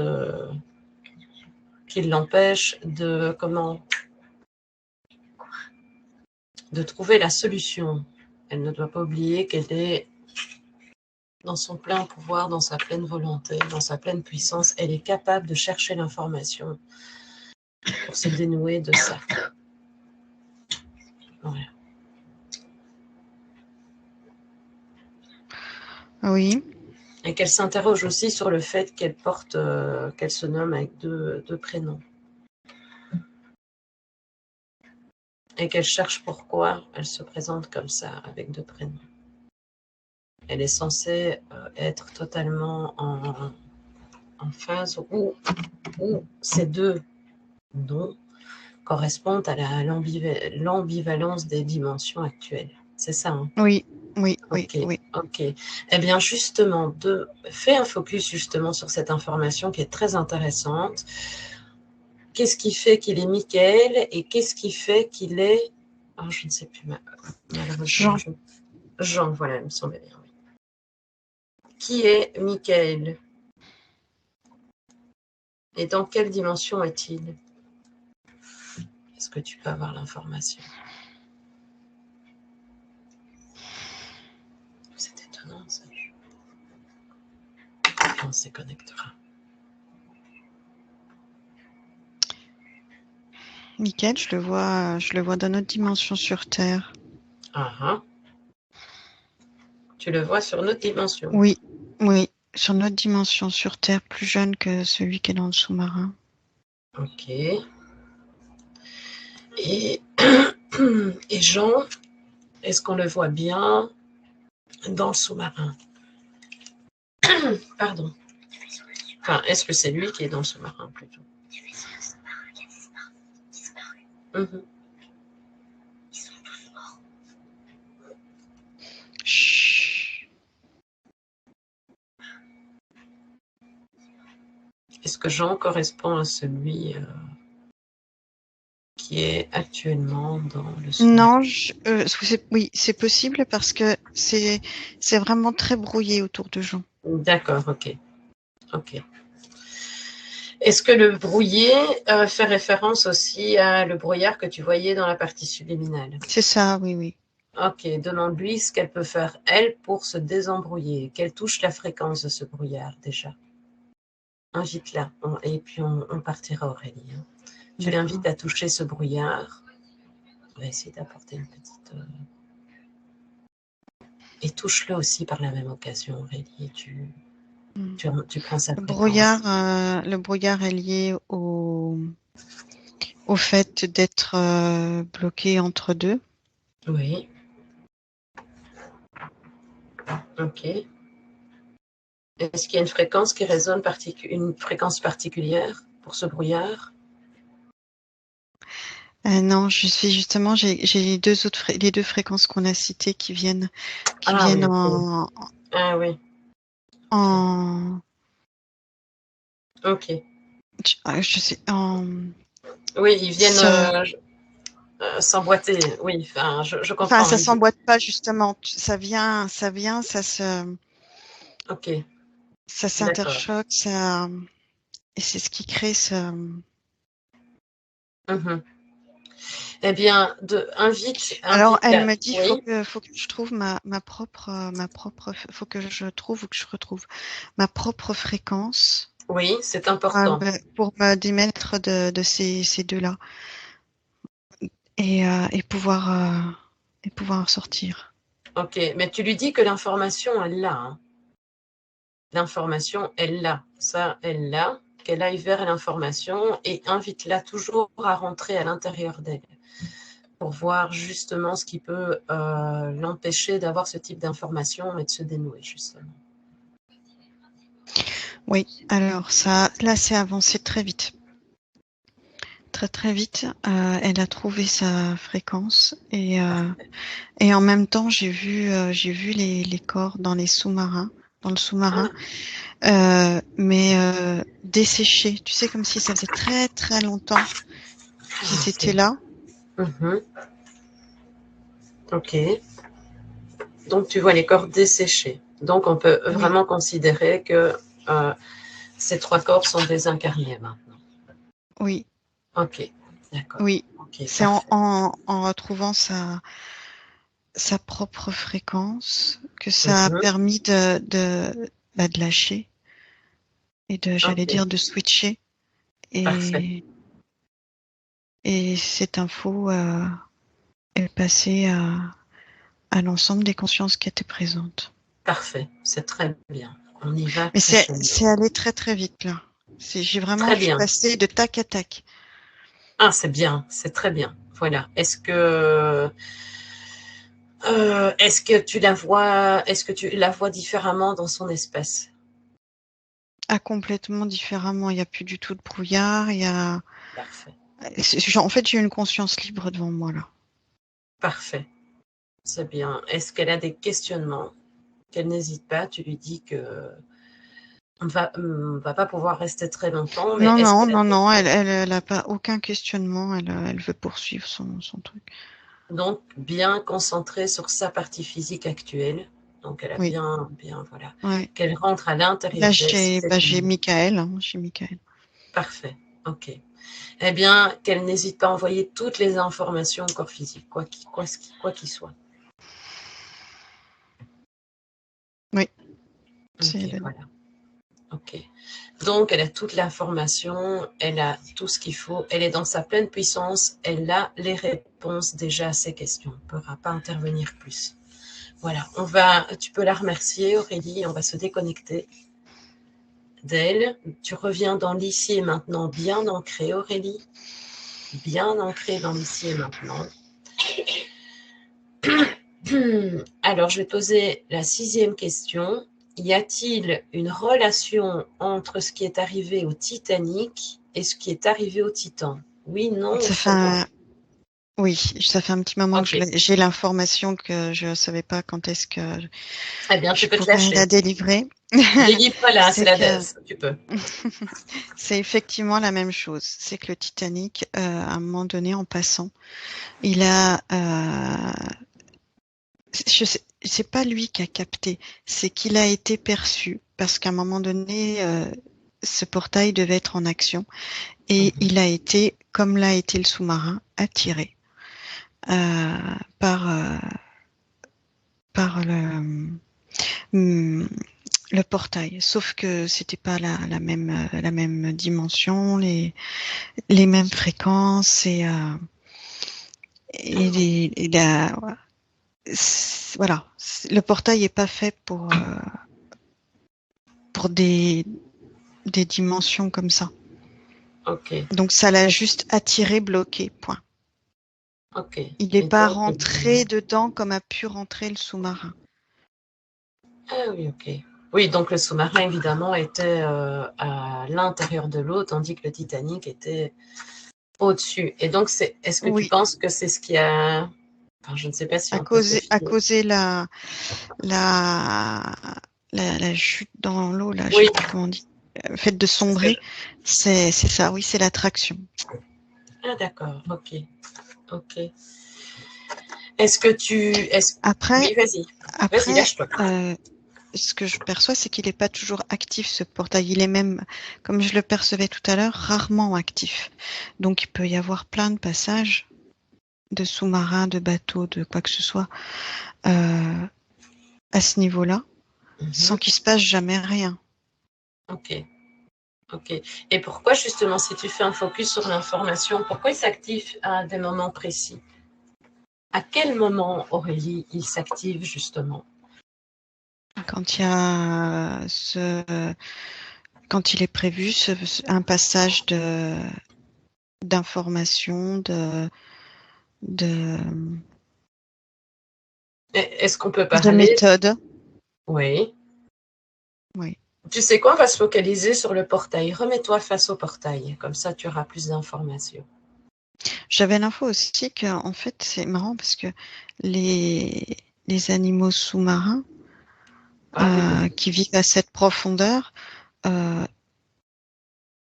Qui l'empêchent de. Comment. De trouver la solution. Elle ne doit pas oublier qu'elle est dans son plein pouvoir, dans sa pleine volonté, dans sa pleine puissance. Elle est capable de chercher l'information pour se dénouer de ça. Voilà. Oui, Et qu'elle s'interroge aussi sur le fait qu'elle porte, qu'elle se nomme avec deux prénoms. Et qu'elle cherche pourquoi elle se présente comme ça, avec deux prénoms. Elle est censée être totalement en phase où ces deux noms correspondent à l'ambivalence des dimensions actuelles. C'est ça, hein? oui, oui, oui, Ok, oui. ok. Eh bien, justement, fais un focus justement sur cette information qui est très intéressante. Qu'est-ce qui fait qu'il est Michael et qu'est-ce qui fait qu'il est... Oh, je ne sais plus, malheureusement. Jean, Jean, voilà, il me semblait bien. Oui. Qui est Michael et dans quelle dimension est-il? Est-ce que tu peux avoir l'information? C'est étonnant, ça. On s'y connectera. Michael, je le vois dans notre dimension sur Terre. Tu le vois sur notre dimension? Oui, oui, sur notre dimension sur Terre, plus jeune que celui qui est dans le sous-marin. Ok. Et, et Jean, est-ce qu'on le voit bien dans le sous-marin? Pardon. Enfin, est-ce que c'est lui qui est dans le sous-marin plutôt? Mhm. Chut. Est-ce que Jean correspond à celui qui est actuellement dans le sous-marin? Non, oui, c'est possible parce que c'est vraiment très brouillé autour de Jean. D'accord, ok. Ok. Est-ce que le brouillé fait référence aussi à le brouillard que tu voyais dans la partie subliminale? C'est ça, oui, oui. Ok, demande-lui ce qu'elle peut faire, elle, pour se désembrouiller. Qu'elle touche la fréquence de ce brouillard, déjà. Invite-la. Et puis, on partira, Aurélie. Hein. Tu D'accord. l'invites à toucher ce brouillard. On va essayer d'apporter une petite... Et touche-le aussi par la même occasion, Aurélie. Tu prends sa fréquence. Le brouillard est lié au fait d'être bloqué entre deux. Oui. Ok. Est-ce qu'il y a une fréquence qui résonne, une fréquence particulière pour ce brouillard? Non, je suis justement, j'ai les deux fréquences qu'on a citées qui viennent Ah oui, ok. en, Ah oui, ok. en, Ok. je sais, en, Oui, ils viennent ce- s'emboîter. Oui, enfin, je enfin, comprends. ça s'emboîte pas justement, ça Ok, ça d'accord. s'interchoque, et c'est ce qui crée ce. Mhm. Eh bien, Alors, invite elle la. me dit, Oui, faut que je trouve faut que je trouve ou que je retrouve ma propre fréquence oui, c'est important. pour me démettre de ces deux-là et pouvoir sortir. Ok, mais tu lui dis que l'information, elle l'a. Hein. L'information, elle l'a. Ça, elle l'a. Qu'elle aille vers l'information et invite-la toujours à rentrer à l'intérieur d'elle pour voir justement ce qui peut l'empêcher d'avoir ce type d'information et de se dénouer, justement. Oui, alors ça, là, c'est avancé très vite. Très très vite, elle a trouvé sa fréquence et en même temps j'ai vu les corps dans les sous-marins, dans le sous-marin, Ah, mais desséchés. Tu sais, comme si ça faisait très très longtemps qu'ils étaient parfait. là. Mhm. Ok. Donc, tu vois les corps desséchés. Donc, on peut Oui, vraiment considérer que euh, ces trois corps sont désincarnés maintenant. oui, Ok, d'accord. oui. Ok, C'est parfait. en retrouvant sa propre fréquence que ça a Mhm. permis de lâcher et j'allais Ok, dire, de switcher. parfait. Et, et cette info est passée à l'ensemble des consciences qui étaient présentes. Parfait. C'est très bien. On y va Mais très, très bien. c'est allé très très vite là. Très Je suis bien. passée de tac à tac. Ah, c'est bien. C'est très bien. Voilà. Est-ce que tu la vois différemment dans son espèce? Ah, complètement différemment. Il n'y a plus du tout de brouillard. Parfait. En fait, j'ai une conscience libre devant moi là. Parfait. C'est bien. Est-ce qu'elle a des questionnements? Qu'elle n'hésite pas. Tu lui dis que on va pas pouvoir rester très longtemps, mais Non, est-ce non, qu'elle a non, des... non. Elle a pas aucun questionnement. Elle veut poursuivre son truc. Donc, bien concentrée sur sa partie physique actuelle. Donc, elle a Oui, bien, bien, voilà. ouais. Qu'elle rentre à Là, l'intérieur d'elle, si c'est j'ai une... Michael. Hein, j'ai Michael. Parfait. OK. Eh bien, qu'elle n'hésite pas à envoyer toutes les informations au corps physique, quoi qu'il soit. Oui, c'est OK, elle. voilà. Ok. Donc, elle a toute l'information, elle a tout ce qu'il faut, elle est dans sa pleine puissance, elle a les réponses déjà à ses questions. On ne pourra pas intervenir plus. Voilà, tu peux la remercier, Aurélie, on va se déconnecter d'elle. Tu reviens dans l'ici et maintenant, bien ancré, Aurélie. Bien ancré dans l'ici et maintenant. Alors, je vais poser la 6e question. Y a-t-il une relation entre ce qui est arrivé au Titanic et ce qui est arrivé au Titan? Oui, non ou seulement? Oui, ça fait un petit moment que Ok. j'ai l'information que je ne savais pas quand est-ce que Eh bien, tu je peux te pourrais la lâcher. délivrer. Délivre-la, c'est C'est la que baisse. Tu peux. c'est effectivement la même chose. C'est que le Titanic, à un moment donné, en passant, il a, c'est pas lui qui a capté, c'est qu'il a été perçu parce qu'à un moment donné, ce portail devait être en action et il a été, comme l'a été le sous-marin, attiré euh, par par hum, le portail. Sauf que c'était pas la même dimension, les mêmes fréquences voilà. Le portail est pas fait pour des dimensions comme ça. Ok. Donc ça l'a juste attiré, bloqué, point. Ok. Il n'est Et pas donc, rentré dedans comme a pu rentrer le sous-marin. ah oui, ok. Oui, donc le sous-marin, évidemment, était à l'intérieur de l'eau, tandis que le Titanic était au-dessus. Et donc, est-ce que tu Oui, penses que c'est ce qui a... Enfin, je ne sais pas si à on peut se causer, à fier. causer la, la chute dans l'eau, là, je sais Oui, plus comment on dit. Le fait de c'est ce que sombrer, c'est ça, oui, c'est l'attraction. Ah, d'accord, ok. Ok. Est-ce que tu... Après, Oui, vas-y. Vas-y, après, lâche-toi. ce que je perçois, c'est qu'il n'est pas toujours actif, ce portail. Il est même, comme je le percevais tout à l'heure, rarement actif. Donc, il peut y avoir plein de passages de sous-marins, de bateaux, de quoi que ce soit, euh, à ce niveau-là, sans Mhm. qu'il se passe jamais rien. Ok. Ok. Et pourquoi, justement, si tu fais un focus sur l'information, pourquoi il s'active à des moments précis? À quel moment, Aurélie, il s'active, justement? Quand il y a quand il est prévu un passage d'information, de, Est-ce qu'on peut de parler? méthode. Oui. Oui. Tu sais quoi, on va se focaliser sur le portail. Remets-toi face au portail, comme ça tu auras plus d'informations. J'avais l'info aussi que, en fait, c'est marrant parce que les animaux sous-marins Ah oui, qui vivent à cette profondeur euh,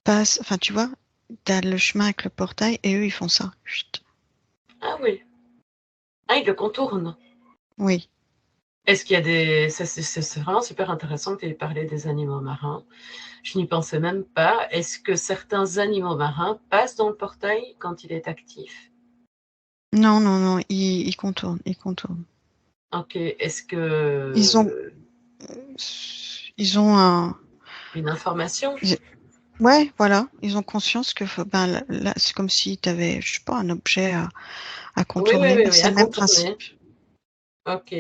passent, enfin, tu vois, t'as le chemin avec le portail et eux, ils font ça. Chut. ah oui. Ah, il le contourne. Oui. Est-ce qu'il y a des... C'est vraiment super intéressant que tu aies parlé des animaux marins. Je n'y pensais même pas. Est-ce que certains animaux marins passent dans le portail quand il est actif? Non, non, non, ils contournent, ils contournent. Ok. Est-ce Ils ont, que... ils ont un, Une information? ils- ouais, voilà, ils ont conscience que, ben, là, c'est comme si tu avais, je sais pas, un objet à Oui, oui, contourner, oui, mais oui, c'est à le même principe. contourner. Ok.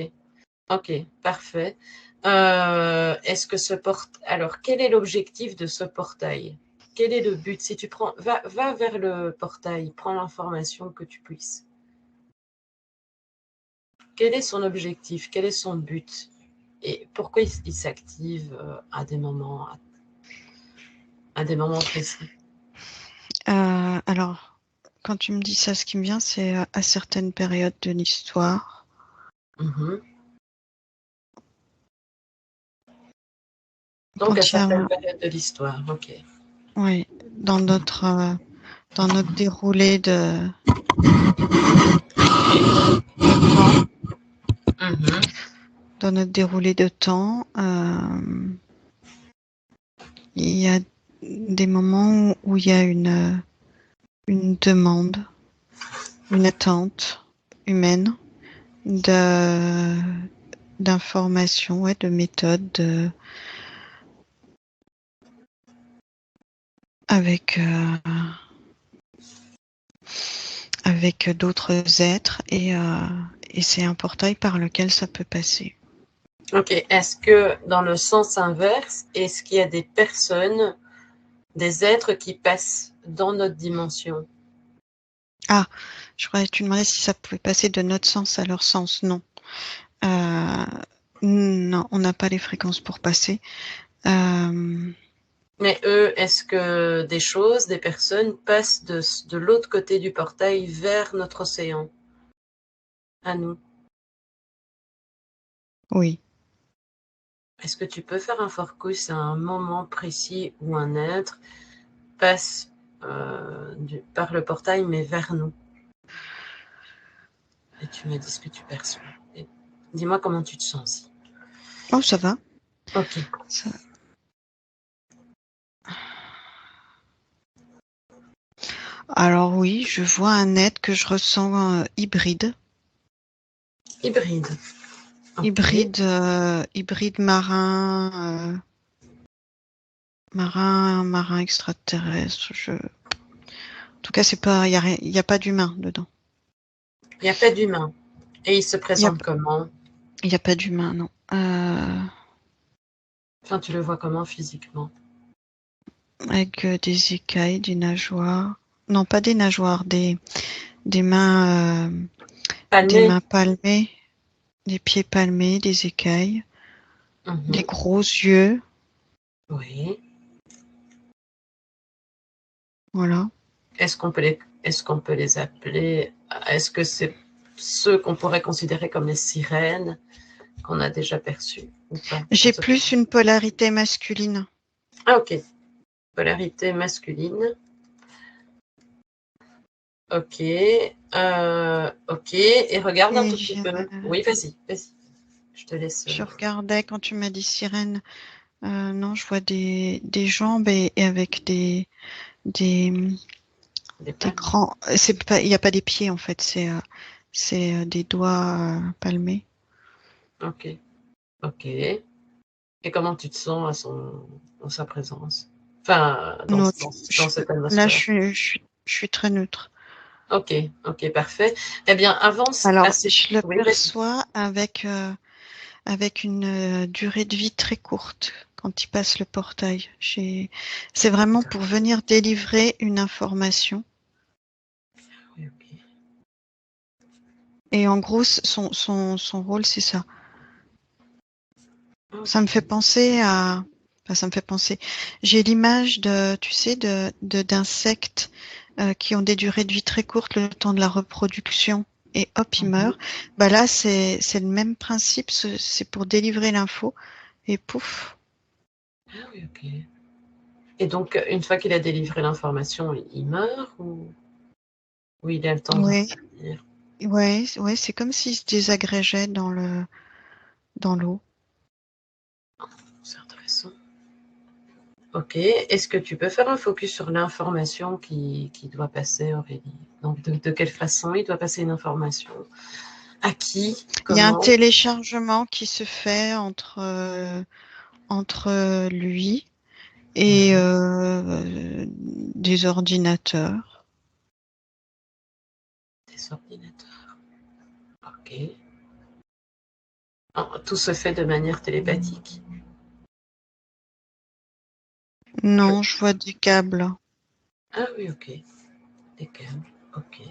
Ok, parfait. Est-ce que ce Alors, quel est l'objectif de ce portail? Quel est le but? Si tu prends, va vers le portail, prends l'information que tu puisses. Quel est son objectif? Quel est son but? Et pourquoi il s'active à des moments précis? Alors, quand tu me dis ça, ce qui me vient, c'est à certaines périodes de l'histoire. Mhm. Donc, à Quand il y certaines a, périodes de l'histoire, ok. oui, dans notre déroulé de temps, Mhm. dans notre déroulé de temps, il y a des moments où il y a une demande, une attente humaine de d'informations, ouais, de méthodes, avec d'autres êtres et c'est un portail par lequel ça peut passer. Ok. Est-ce que dans le sens inverse, est-ce qu'il y a des personnes, des êtres qui passent dans notre dimension? Ah, je croyais que tu demandais si ça pouvait passer de notre sens à leur sens. Non. Non, on n'a pas les fréquences pour passer. Mais eux, est-ce que des choses, des personnes passent de l'autre côté du portail vers notre océan, à nous? Oui. Est-ce que tu peux faire un focus à un moment précis où un être passe par le portail, mais vers nous? Et tu me dis ce que tu perçois. Et dis-moi comment tu te sens. Oh, ça va. Ok. Ça... Alors oui, je vois un être que je ressens hybride. Hybride. Okay. Hybride marin, marin extraterrestre. En tout cas, c'est pas, il y a pas d'humain dedans. Il n'y a pas d'humain. Et il se Il y a, présente comment? il y a pas d'humain, non. Enfin, tu le vois comment physiquement? Avec des écailles, des nageoires. Non, pas des nageoires, des mains, des Palmé? mains palmées, des pieds palmés, des écailles, des gros yeux. Oui. Voilà. Est-ce qu'on peut les appeler? Est-ce que c'est ceux qu'on pourrait considérer comme les sirènes qu'on a déjà perçus ou pas? On J'ai sait pas. plus une polarité masculine. Ah, ok. Polarité masculine. Ok. Ok. Et regarde un Et tout petit peu. Oui, vas-y, vas-y. Je te laisse. je regardais quand tu m'as dit sirène. Non, je vois des jambes et avec des, Des des palmes. grands. C'est pas, il n'y a pas des pieds en fait. C'est des doigts palmés. Ok. Ok. Et comment tu te sens en sa présence? Enfin, Non, dans cette là, atmosphère. je suis très neutre. Ok, ok, parfait. Eh bien, avance Alors, assez. je le Oui, vas-y. perçois avec une durée de vie très courte quand il passe le portail. C'est vraiment pour venir délivrer une information. Oui, ok. Et en gros, son rôle, c'est ça. Ça Ok. me fait penser à... Enfin, ça me fait penser. J'ai l'image de, tu sais, d'insectes qui ont des durées de vie très courtes, le temps de la reproduction, et hop, ils Mhm. meurent. Bah là, c'est le même principe. C'est pour délivrer l'info, et pouf. Ah oui, ok. Et donc, une fois qu'il a délivré l'information, il meurt ou il a le temps de Oui, revenir? ouais, c'est comme s'ils se désagrégeaient dans l'eau. C'est intéressant. Ok. Est-ce que tu peux faire un focus sur l'information qui doit passer, Aurélie? Donc, de quelle façon il doit passer une information? À qui? Il y a un Comment? téléchargement qui se fait entre lui et Ouais. des ordinateurs. Des ordinateurs. Ok. Tout se fait de manière télépathique. Je- Non, je vois des câbles. Ah oui, ok. Des câbles. Ok.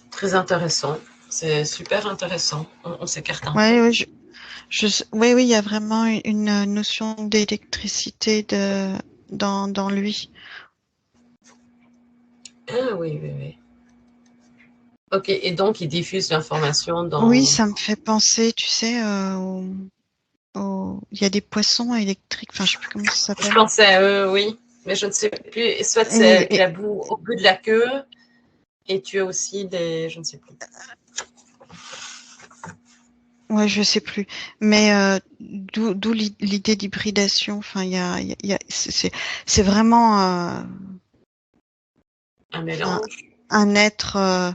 Très intéressant. C'est super intéressant. On s'écarte un peu. Ouais, ouais, oui, il y a vraiment une notion d'électricité dans lui. Ah oui, oui, oui. Ok. Et donc, il diffuse l'information Oui, dans. ça me fait penser, tu sais, il y a des poissons électriques, enfin, je sais plus comment ça Je s'appelle. pensais à eux, oui. Mais je ne sais plus. Et soit c'est Et, il et- a bout au bout de la queue et tu as aussi des. Je ne sais plus. ouais, je sais plus. Mais d'où l'idée d'hybridation. Enfin, c'est vraiment, Un enfin, mélange. un être, euh,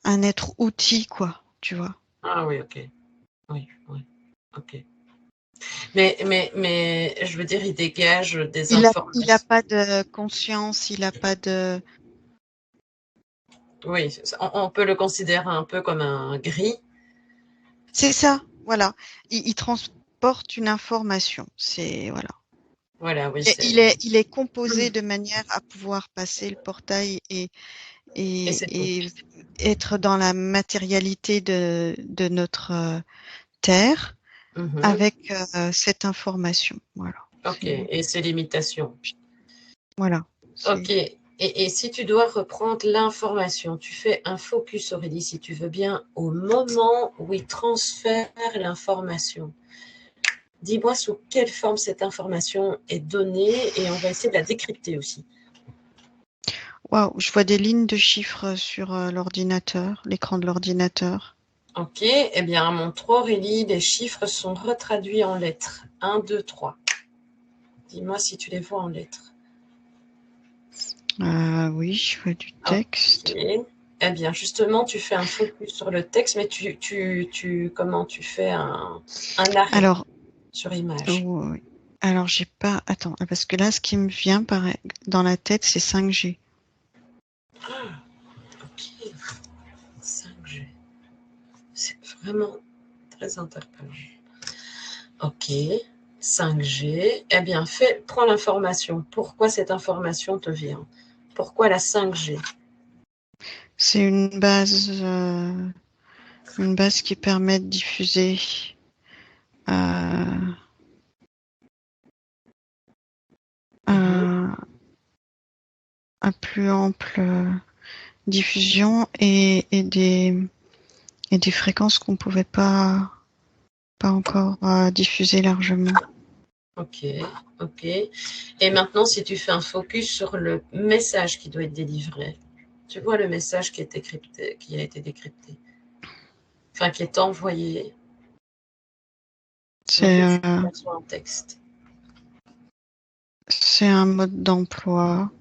un être outil, quoi. Tu vois. Ah oui, ok. Oui, oui. Ok. Mais je veux dire, il dégage des Il a informations. pas de conscience, il a pas de... Oui, on peut le considérer un peu comme un gris. C'est ça, voilà. Il transporte une information. C'est voilà. Voilà, oui, Il est composé de manière à pouvoir passer le portail et c'est tout. et être dans la matérialité de notre Terre Mhm. avec cette information. Voilà. Ok, et ses limitations. Voilà. Ok, et si tu dois reprendre l'information, tu fais un focus, Aurélie, si tu veux bien, au moment où il transfère l'information. Dis-moi sous quelle forme cette information est donnée et on va essayer de la décrypter aussi. Waouh, je vois des lignes de chiffres sur l'ordinateur, l'écran de l'ordinateur. Ok, eh bien, à mon 3, Aurélie, les chiffres sont retraduits en lettres. 1, 2, 3. Dis-moi si tu les vois en lettres. Oui, je vois du Ok. texte. Eh bien, justement, tu fais un focus sur le texte, mais comment tu fais un arrêt Alors, sur image. oui. Alors, j'ai pas. Attends, parce que là, ce qui me vient dans la tête, c'est 5G. Ah, ok. 5G. C'est vraiment très interpellant. Ok. 5G. Eh bien, prends l'information. Pourquoi cette information te vient? Pourquoi la 5G? C'est une base qui permet de diffuser euh, Mhm. un, un plus ample diffusion et des fréquences qu'on pouvait pas encore diffuser largement. Ok, ok. Et maintenant, si tu fais un focus sur le message qui doit être délivré, tu vois le message qui est décrypté, qui a été décrypté, enfin qui est envoyé. Donc, C'est que tu euh, perçois en texte. c'est un mode d'emploi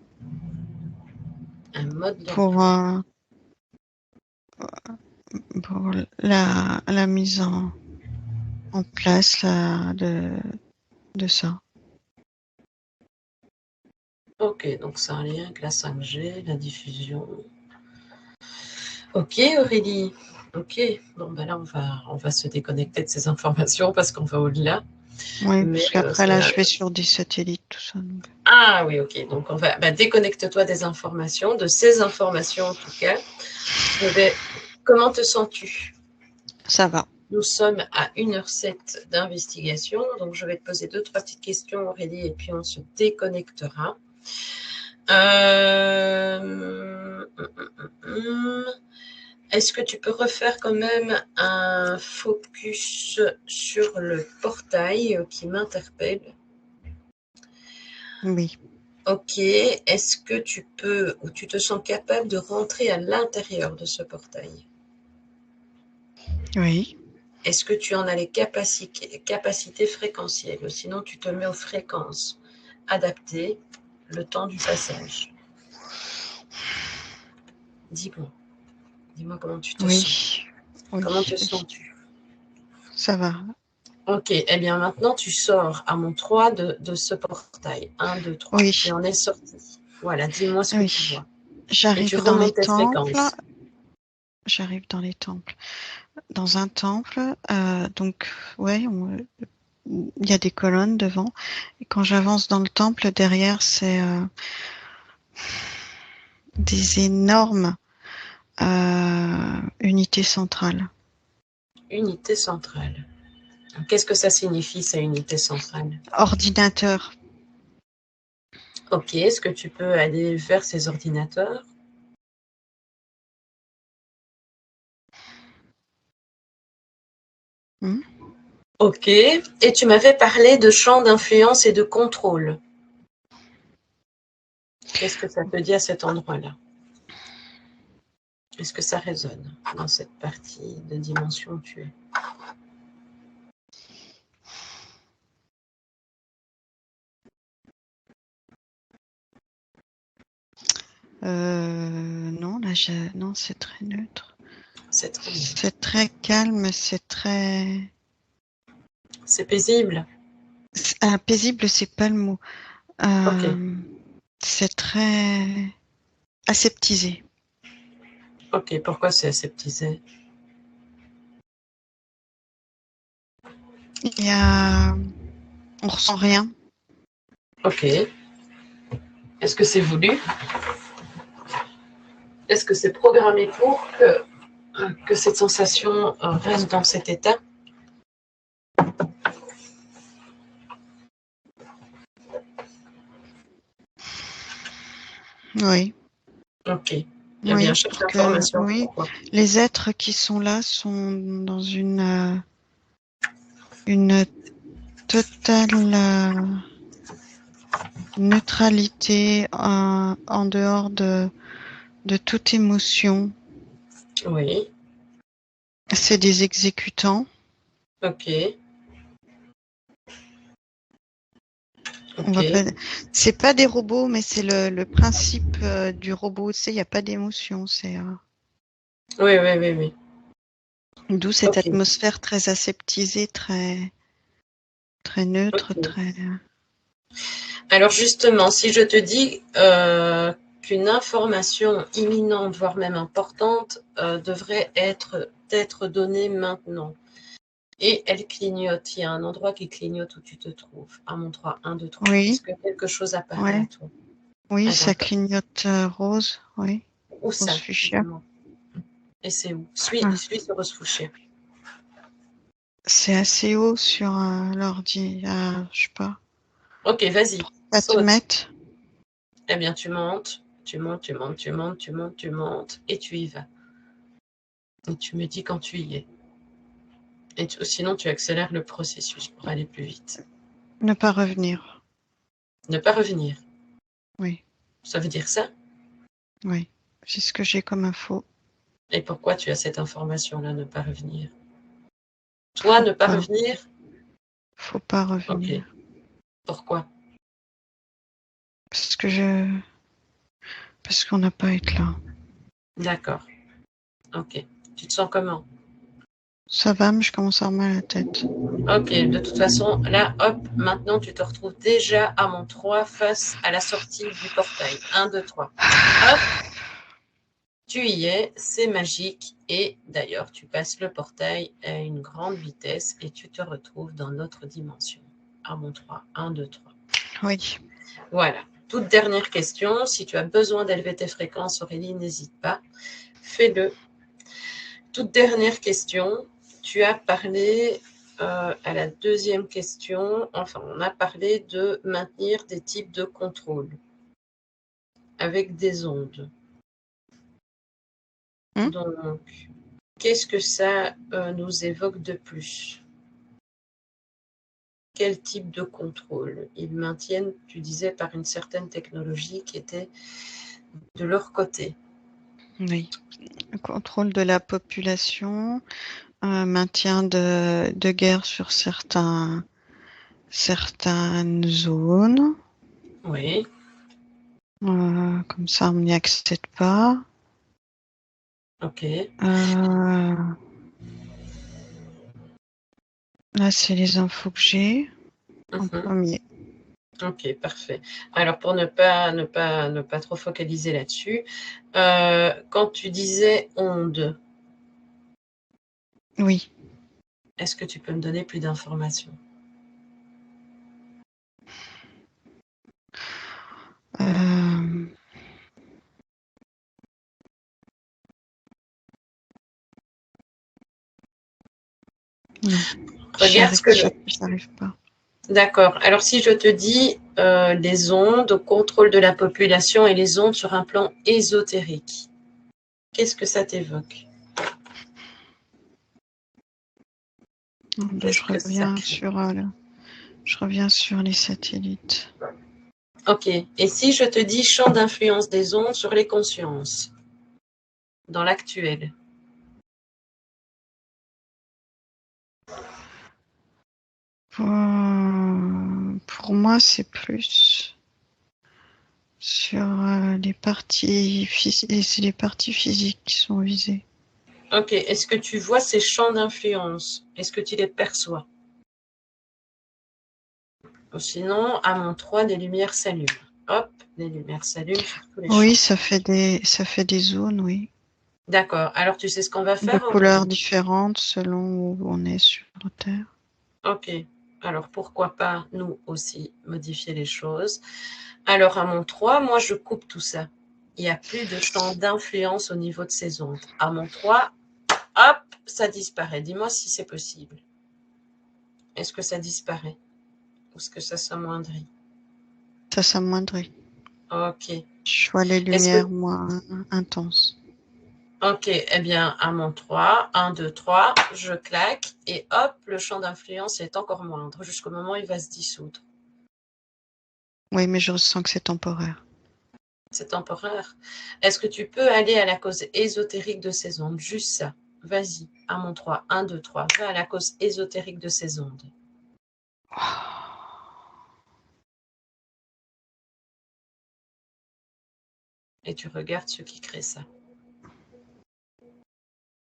Un mode pour, d'emploi. pour la mise en place de ça. Ok, donc c'est un lien avec la 5G, la diffusion. Ok, Aurélie. Ok, bon, ben là, on va se déconnecter de ces informations parce qu'on va au-delà. Oui, Mais parce qu'après là, je vais sur des satellites, tout ça. Donc. Ah oui, ok. Donc, on va déconnecte-toi des informations, de ces informations en tout cas. Comment te sens-tu? Ça va. Nous sommes à 1h07 d'investigation, donc je vais te poser deux, trois petites questions, Aurélie, et puis on se déconnectera. Est-ce que tu peux refaire quand même un focus sur le portail qui m'interpelle? Oui. Ok. Est-ce que tu peux ou tu te sens capable de rentrer à l'intérieur de ce portail? Oui. Est-ce que tu en as les capacités fréquentielles? Sinon, tu te mets aux fréquences adaptées le temps du passage. Dis-moi. Dis-moi comment tu te sens. Oui. Oui. Comment te Oui. sens-tu? Ça va. Ok. Eh bien, maintenant, tu sors à mon 3 de ce portail. 1, 2, 3. Oui. Tu en es sorti. Voilà. Dis-moi ce que tu Oui. vois. Et tu J'arrive dans les remontes tes temples. fréquences. J'arrive dans les temples. Dans un temple, donc, ouais, il y a des colonnes devant. Et quand j'avance dans le temple, derrière, c'est des énormes unités centrales. Unité centrale. Qu'est-ce que ça signifie, ça, unité centrale? Ordinateur. Ok. Est-ce que tu peux aller vers ces ordinateurs? Hmm. Ok. Et tu m'avais parlé de champ d'influence et de contrôle. Qu'est-ce que ça te dit à cet endroit-là? Est-ce que ça résonne dans cette partie de dimension où tu es? Non, non, c'est très neutre. C'est très neutre. C'est très calme, c'est très. C'est paisible. Paisible, c'est pas le mot. Ok, C'est très aseptisé. ok. Pourquoi c'est aseptisé? Il y a, on ressent rien. Ok. Est-ce que c'est voulu? Est-ce que c'est programmé pour que cette sensation reste dans cet état? Oui, Ok. Eh bien, oui, cherche parce que l'information. oui, Pourquoi? les êtres qui sont là sont dans une totale neutralité en dehors de toute émotion. Oui. C'est des exécutants. Ok. On Ok. va pas, c'est pas des robots, mais c'est le principe du robot. Tu sais, il n'y a pas d'émotion. C'est Oui, oui, oui, oui. d'où cette Ok. atmosphère très aseptisée, très neutre, Ok. très. Alors justement, si je te dis qu'une information imminente, voire même importante, devrait être donnée maintenant, et elle clignote, il y a un endroit qui clignote où tu te trouves. À mon 3, 1, 2, 3. Est-ce Oui, que quelque chose apparaît à ouais, toi? oui, Ah ça d'accord. clignote rose, oui, Où rose ça? fuchsia. Dis-moi. Et c'est où? Suis, Ah, suis ce rose fouché. c'est assez haut sur l'ordi, je sais pas, Ok, vas-y, 4 saute. mètres. Eh bien, tu montes, tu montes, tu montes, tu montes, tu montes, tu montes, et tu y vas. Et tu me dis quand tu y es. Et sinon, tu accélères le processus pour aller plus vite. Ne pas revenir. Ne pas revenir. Oui, Ça veut dire ça? oui, c'est ce que j'ai comme info. Et pourquoi tu as cette information-là, ne pas revenir? Toi, Faut ne pas pas, revenir? faut pas Ok. revenir. Pourquoi? Parce que parce qu'on n'a pas à être là. D'accord. Ok. Tu te sens comment? Ça va, mais je commence à avoir mal à la tête. Ok. De toute façon, là, hop, maintenant, tu te retrouves déjà à mon 3 face à la sortie du portail. 1, 2, 3. Hop, tu y es, c'est magique. Et d'ailleurs, tu passes le portail à une grande vitesse et tu te retrouves dans notre dimension. À mon 3. 1, 2, 3. Oui. Voilà. Toute dernière question. Si tu as besoin d'élever tes fréquences, Aurélie, n'hésite pas. Fais-le. Toute dernière question. Tu as parlé à la deuxième question. Enfin, on a parlé de maintenir des types de contrôle avec des ondes. Hmm. Donc, qu'est-ce que ça nous évoque de plus? Quel type de contrôle? Ils maintiennent, tu disais, par une certaine technologie qui était de leur côté. Oui. Le contrôle de la population, maintien de guerre sur certaines zones. Oui, Comme ça, on n'y accède pas. ok. Euh, Là, c'est les infos que j'ai en Mhm. premier. Ok, parfait. Alors, pour ne pas trop focaliser là-dessus, quand tu disais onde, Oui. est-ce que tu peux me donner plus d'informations? Euh, non, Regarde ce que je... j'arrive pas. D'accord. Alors, si je te dis les ondes, au contrôle de la population et les ondes sur un plan ésotérique, qu'est-ce que ça t'évoque? Ben, Qu'est-ce que ça crée? je reviens sur les satellites. Ok. Et si je te dis champ d'influence des ondes sur les consciences, dans l'actuel? Pour moi, c'est plus sur c'est les parties physiques qui sont visées. Ok. Est-ce que tu vois ces champs d'influence? Est-ce que tu les perçois? Sinon, à mon 3, des lumières s'allument. Hop, les lumières s'allument sur tous les Oui, champs. ça fait des zones, oui. D'accord. Alors, tu sais ce qu'on va De faire, couleurs Aurélie? différentes selon où on est sur Terre. Ok. Alors, pourquoi pas, nous aussi, modifier les choses. Alors, à mon 3, moi, je coupe tout ça. Il n'y a plus de champ d'influence au niveau de ces ondes. À mon 3, hop, ça disparaît. Dis-moi si c'est possible. Est-ce que ça disparaît? Ou est-ce que ça s'amoindrit? Ça s'amoindrit. Ok. Je vois les Est-ce que... lumières moins intenses. Ok, eh bien, à mon 3, 1, 2, 3, je claque et hop, le champ d'influence est encore moindre jusqu'au moment où il va se dissoudre. Oui, mais je ressens que c'est temporaire. C'est temporaire. Est-ce que tu peux aller à la cause ésotérique de ces ondes? Juste ça. Vas-y, à mon 3, 1, 2, 3. Va à la cause ésotérique de ces ondes. Et tu regardes ce qui crée ça.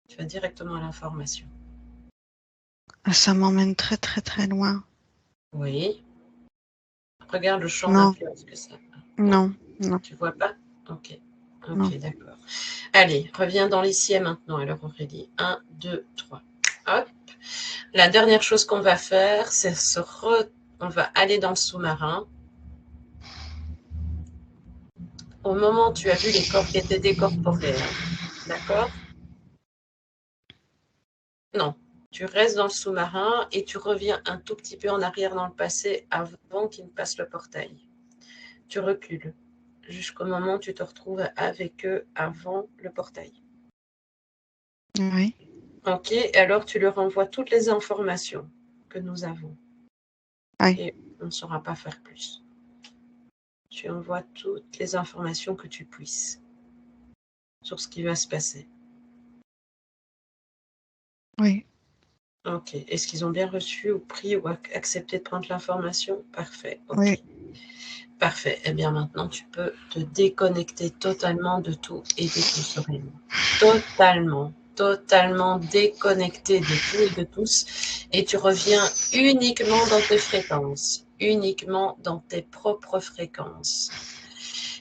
Tu vas directement à l'information. Ça m'emmène très très très loin. Oui. Regarde le champ Non, d'influence que ça a. Non? non, non, Tu vois pas? Ok. non. Ok, d'accord. Allez, reviens dans l'ici et maintenant. Alors, Aurélie, 1, 2, 3. Hop. La dernière chose qu'on va faire, c'est on va aller dans le sous-marin. Au moment où tu as vu les corps qui étaient décorporés, hein. D'accord? Non. Tu restes dans le sous-marin et tu reviens un tout petit peu en arrière dans le passé avant qu'il ne passe le portail. Tu recules jusqu'au moment où tu te retrouves avec eux avant le portail. Oui, Ok, et alors tu leur envoies toutes les informations que nous avons oui, et on ne saura pas faire plus. Tu envoies toutes les informations que tu puisses sur ce qui va se passer. oui. Ok, est-ce qu'ils ont bien reçu ou pris ou accepté de prendre l'information? Parfait, ok. Oui. Parfait. Eh bien maintenant, tu peux te déconnecter totalement de tout et de tous, Aurélie. Totalement, totalement déconnecté de tout et de tous. Et tu reviens uniquement dans tes fréquences, uniquement dans tes propres fréquences.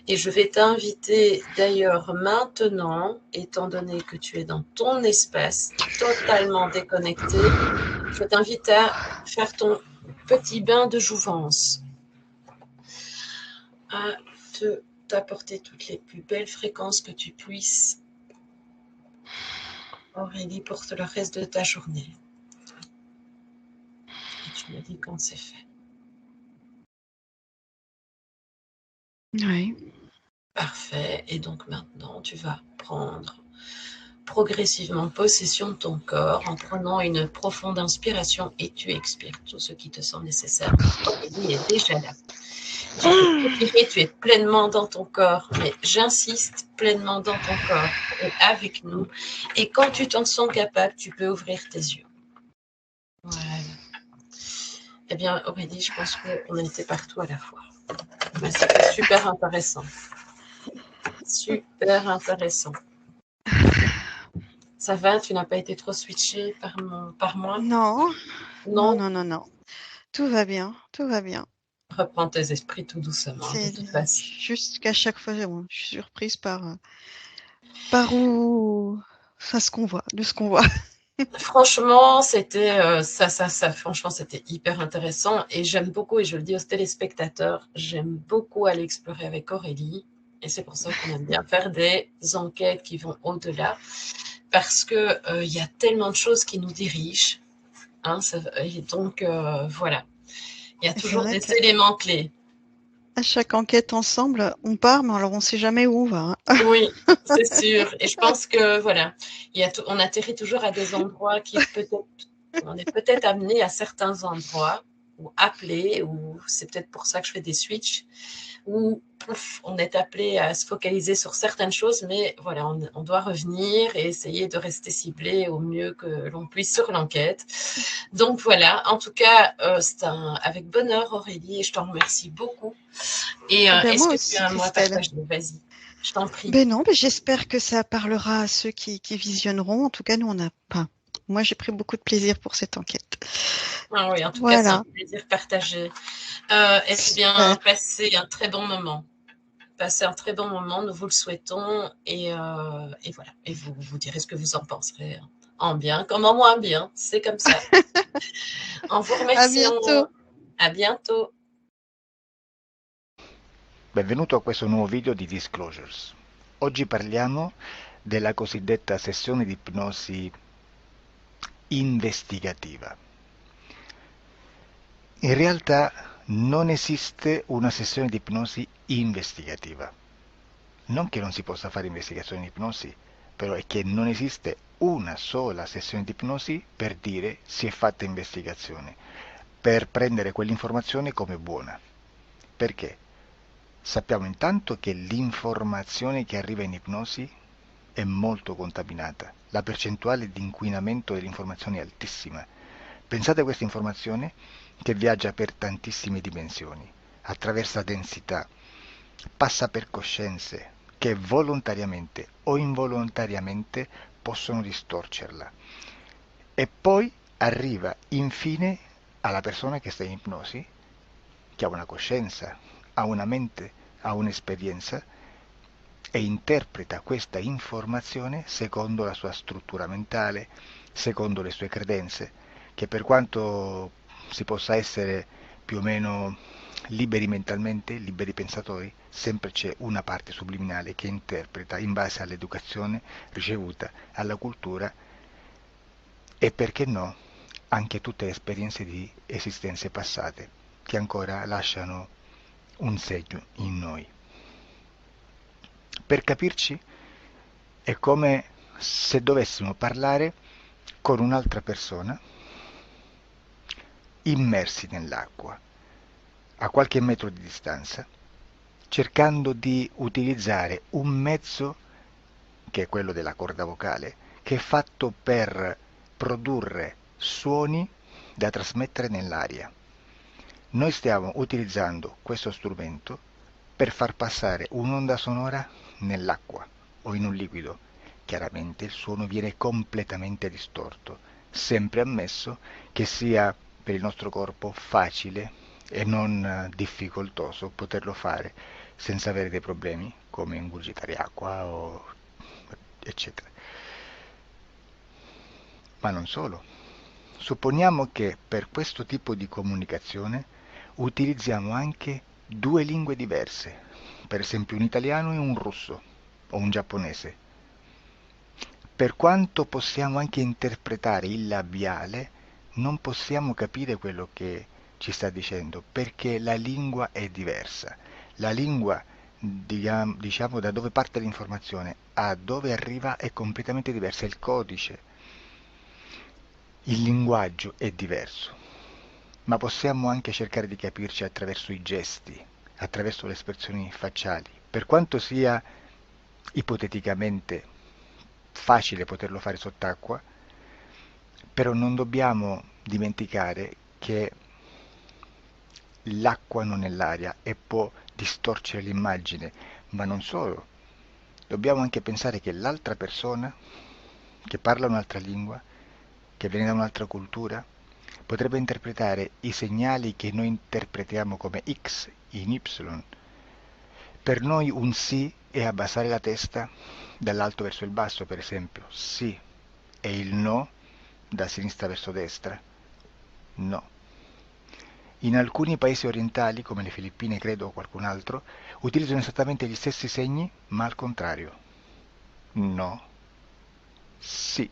Et je vais t'inviter d'ailleurs maintenant, étant donné que tu es dans ton espace totalement déconnecté, je t'invite à faire ton petit bain de jouvence, à t'apporter toutes les plus belles fréquences que tu puisses, Aurélie, pour le reste de ta journée. Et tu me dis quand c'est fait. Oui. Parfait. Et donc maintenant, tu vas prendre progressivement possession de ton corps en prenant une profonde inspiration et tu expires tout ce qui te semble nécessaire. Aurélie est déjà là. Tu peux respirer, tu es pleinement dans ton corps, mais j'insiste, pleinement dans ton corps et avec nous. Et quand tu t'en sens capable, tu peux ouvrir tes yeux. Voilà. Eh bien, Aurélie, je pense qu'on a été partout à la fois. Mais c'était super intéressant. Super intéressant. Ça va, tu n'as pas été trop switchée par moi? Non, non, Non? non, non, non. Tout va bien, tout va bien. Reprends tes esprits tout doucement, de C'est toute façon. juste qu'à chaque fois, bon, je suis surprise par où, enfin, ce qu'on voit, de ce qu'on voit. Franchement, c'était franchement, c'était hyper intéressant et j'aime beaucoup, et je le dis aux téléspectateurs, j'aime beaucoup aller explorer avec Aurélie et c'est pour ça qu'on aime bien faire des enquêtes qui vont au-delà parce que il y a tellement de choses qui nous dirigent, hein, et donc voilà, il y a Et c'est toujours vrai des qu'à éléments clés. chaque enquête ensemble, on part, mais alors on sait jamais où on va, hein. Oui, c'est sûr. Et je pense que voilà, on atterrit toujours à des endroits qui peut-être, on est peut-être amené à certains endroits ou appelé, ou c'est peut-être pour ça que je fais des switches, où on est appelé à se focaliser sur certaines choses, mais voilà, on doit revenir et essayer de rester ciblé au mieux que l'on puisse sur l'enquête. Donc voilà, en tout cas, c'est avec bonheur, Aurélie, et je t'en remercie beaucoup. Et Eh ben est-ce moi que tu aussi, as un mot à Christelle. partager? Vas-y, je t'en prie. Ben non, ben j'espère que ça parlera à ceux qui visionneront. En tout cas, nous, on n'a pas. Moi, j'ai pris beaucoup de plaisir pour cette enquête. Ah oui, en tout cas, c'est un Voilà, plaisir partagé. Eh bien, super. passez un très bon moment. Passez un très bon moment, nous vous le souhaitons. Et voilà. Et vous direz ce que vous en penserez. En bien comme en moins bien. C'est comme ça. En vous À remerciant. bientôt. À bientôt. Benvenuto a questo nuovo video di Disclosures. Oggi parliamo della cosiddetta sessione di ipnosi investigativa. In realtà non esiste una sessione di ipnosi investigativa. Non che non si possa fare investigazione di ipnosi, però è che non esiste una sola sessione di ipnosi per dire si è fatta investigazione, per prendere quell'informazione come buona. Perché? Sappiamo intanto che l'informazione che arriva in ipnosi è molto contaminata. La percentuale di inquinamento dell'informazione è altissima. Pensate a questa informazione che viaggia per tantissime dimensioni, attraversa densità, passa per coscienze che volontariamente o involontariamente possono distorcerla. E poi arriva infine alla persona che sta in ipnosi, che ha una coscienza, ha una mente, ha un'esperienza e interpreta questa informazione secondo la sua struttura mentale, secondo le sue credenze, che per quanto si possa essere più o meno liberi mentalmente, liberi pensatori, sempre c'è una parte subliminale che interpreta in base all'educazione ricevuta, alla cultura e perché no, anche tutte le esperienze di esistenze passate che ancora lasciano un segno in noi. Per capirci, è come se dovessimo parlare con un'altra persona immersi nell'acqua, a qualche metro di distanza, cercando di utilizzare un mezzo, che è quello della corda vocale, che è fatto per produrre suoni da trasmettere nell'aria. Noi stiamo utilizzando questo strumento per far passare un'onda sonora nell'acqua o in un liquido. Chiaramente il suono viene completamente distorto, sempre ammesso che sia per il nostro corpo facile e non difficoltoso poterlo fare senza avere dei problemi come ingurgitare acqua o eccetera. Ma non solo. Supponiamo che per questo tipo di comunicazione utilizziamo anche due lingue diverse, per esempio un italiano e un russo o un giapponese. Per quanto possiamo anche interpretare il labiale, non possiamo capire quello che ci sta dicendo, perché la lingua è diversa. La lingua, diciamo, da dove parte l'informazione a dove arriva è completamente diversa, il codice, il linguaggio è diverso, ma possiamo anche cercare di capirci attraverso i gesti, attraverso le espressioni facciali. Per quanto sia ipoteticamente facile poterlo fare sott'acqua, però non dobbiamo dimenticare che l'acqua non è l'aria e può distorcere l'immagine, ma non solo. Dobbiamo anche pensare che l'altra persona, che parla un'altra lingua, che viene da un'altra cultura, potrebbe interpretare i segnali che noi interpretiamo come X in Y. Per noi un sì è abbassare la testa dall'alto verso il basso, per esempio, sì, e il no da sinistra verso destra, no. In alcuni paesi orientali, come le Filippine credo o qualcun altro, utilizzano esattamente gli stessi segni, ma al contrario. No, sì.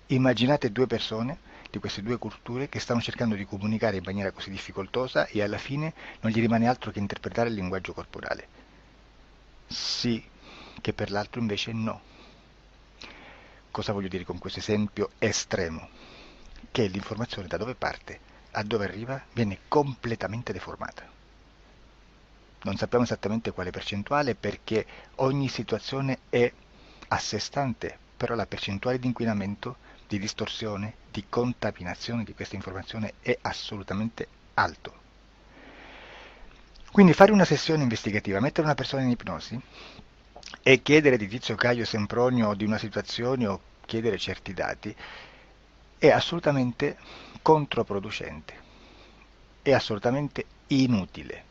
Immaginate due persone di queste due culture che stanno cercando di comunicare in maniera così difficoltosa e alla fine non gli rimane altro che interpretare il linguaggio corporale. Sì, che per l'altro invece no. Cosa voglio dire con questo esempio estremo? Che l'informazione da dove parte a dove arriva viene completamente deformata. Non sappiamo esattamente quale percentuale perché ogni situazione è a sé stante, però la percentuale di inquinamento, di distorsione, di contaminazione di questa informazione è assolutamente alto. Quindi fare una sessione investigativa, mettere una persona in ipnosi e chiedere di Tizio Caio Sempronio di una situazione o chiedere certi dati è assolutamente controproducente, è assolutamente inutile.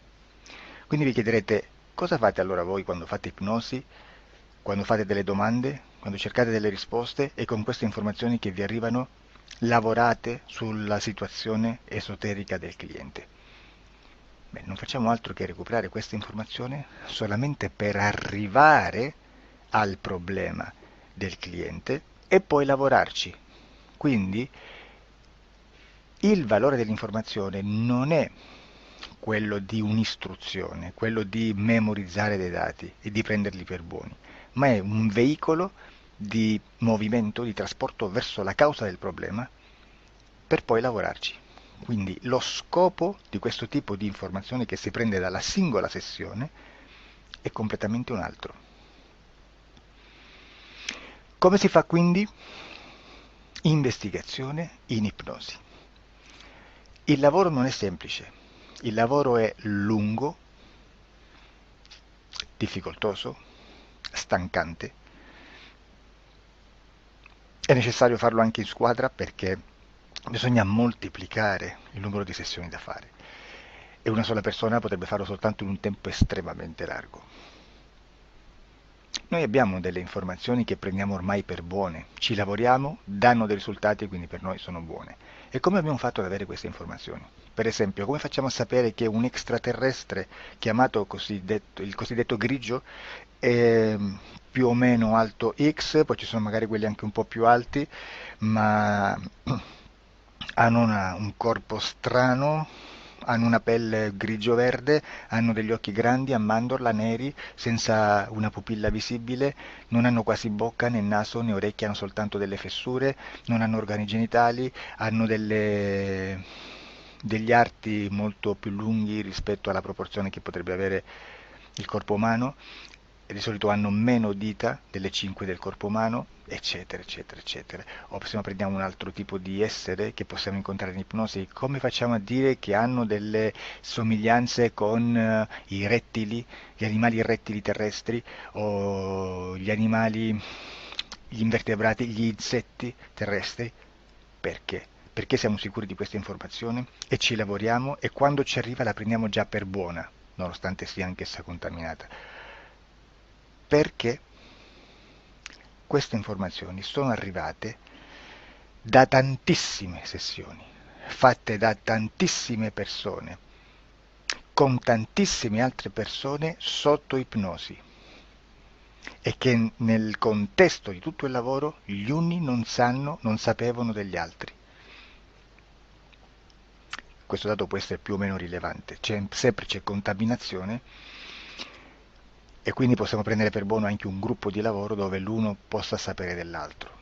Quindi vi chiederete, cosa fate allora voi quando fate ipnosi, quando fate delle domande, quando cercate delle risposte e con queste informazioni che vi arrivano lavorate sulla situazione esoterica del cliente? Beh, non facciamo altro che recuperare questa informazione solamente per arrivare al problema del cliente e poi lavorarci. Quindi il valore dell'informazione non è quello di un'istruzione, quello di memorizzare dei dati e di prenderli per buoni, ma è un veicolo di movimento, di trasporto verso la causa del problema per poi lavorarci. Quindi lo scopo di questo tipo di informazione che si prende dalla singola sessione è completamente un altro. Come si fa quindi? Investigazione in ipnosi. Il lavoro non è semplice, il lavoro è lungo, difficoltoso, stancante. È necessario farlo anche in squadra perché bisogna moltiplicare il numero di sessioni da fare e una sola persona potrebbe farlo soltanto in un tempo estremamente largo. Noi abbiamo delle informazioni che prendiamo ormai per buone, ci lavoriamo, danno dei risultati e quindi per noi sono buone. E come abbiamo fatto ad avere queste informazioni? Per esempio, come facciamo a sapere che un extraterrestre chiamato il cosiddetto grigio è più o meno alto X, poi ci sono magari quelli anche un po' più alti, ma hanno un corpo strano, hanno una pelle grigio-verde, hanno degli occhi grandi a mandorla, neri, senza una pupilla visibile, non hanno quasi bocca né naso né orecchie, hanno soltanto delle fessure, non hanno organi genitali, hanno degli arti molto più lunghi rispetto alla proporzione che potrebbe avere il corpo umano, e di solito hanno meno dita delle 5 del corpo umano, eccetera, eccetera, eccetera. O se no prendiamo un altro tipo di essere che possiamo incontrare in ipnosi, come facciamo a dire che hanno delle somiglianze con i rettili, gli animali rettili terrestri o gli animali, gli invertebrati, gli insetti terrestri? Perché? Perché siamo sicuri di questa informazione e ci lavoriamo e quando ci arriva la prendiamo già per buona, nonostante sia anch'essa contaminata. Perché queste informazioni sono arrivate da tantissime sessioni, fatte da tantissime persone, con tantissime altre persone sotto ipnosi, e che nel contesto di tutto il lavoro gli uni non sapevano degli altri. Questo dato può essere più o meno rilevante, sempre c'è contaminazione e quindi possiamo prendere per buono anche un gruppo di lavoro dove l'uno possa sapere dell'altro.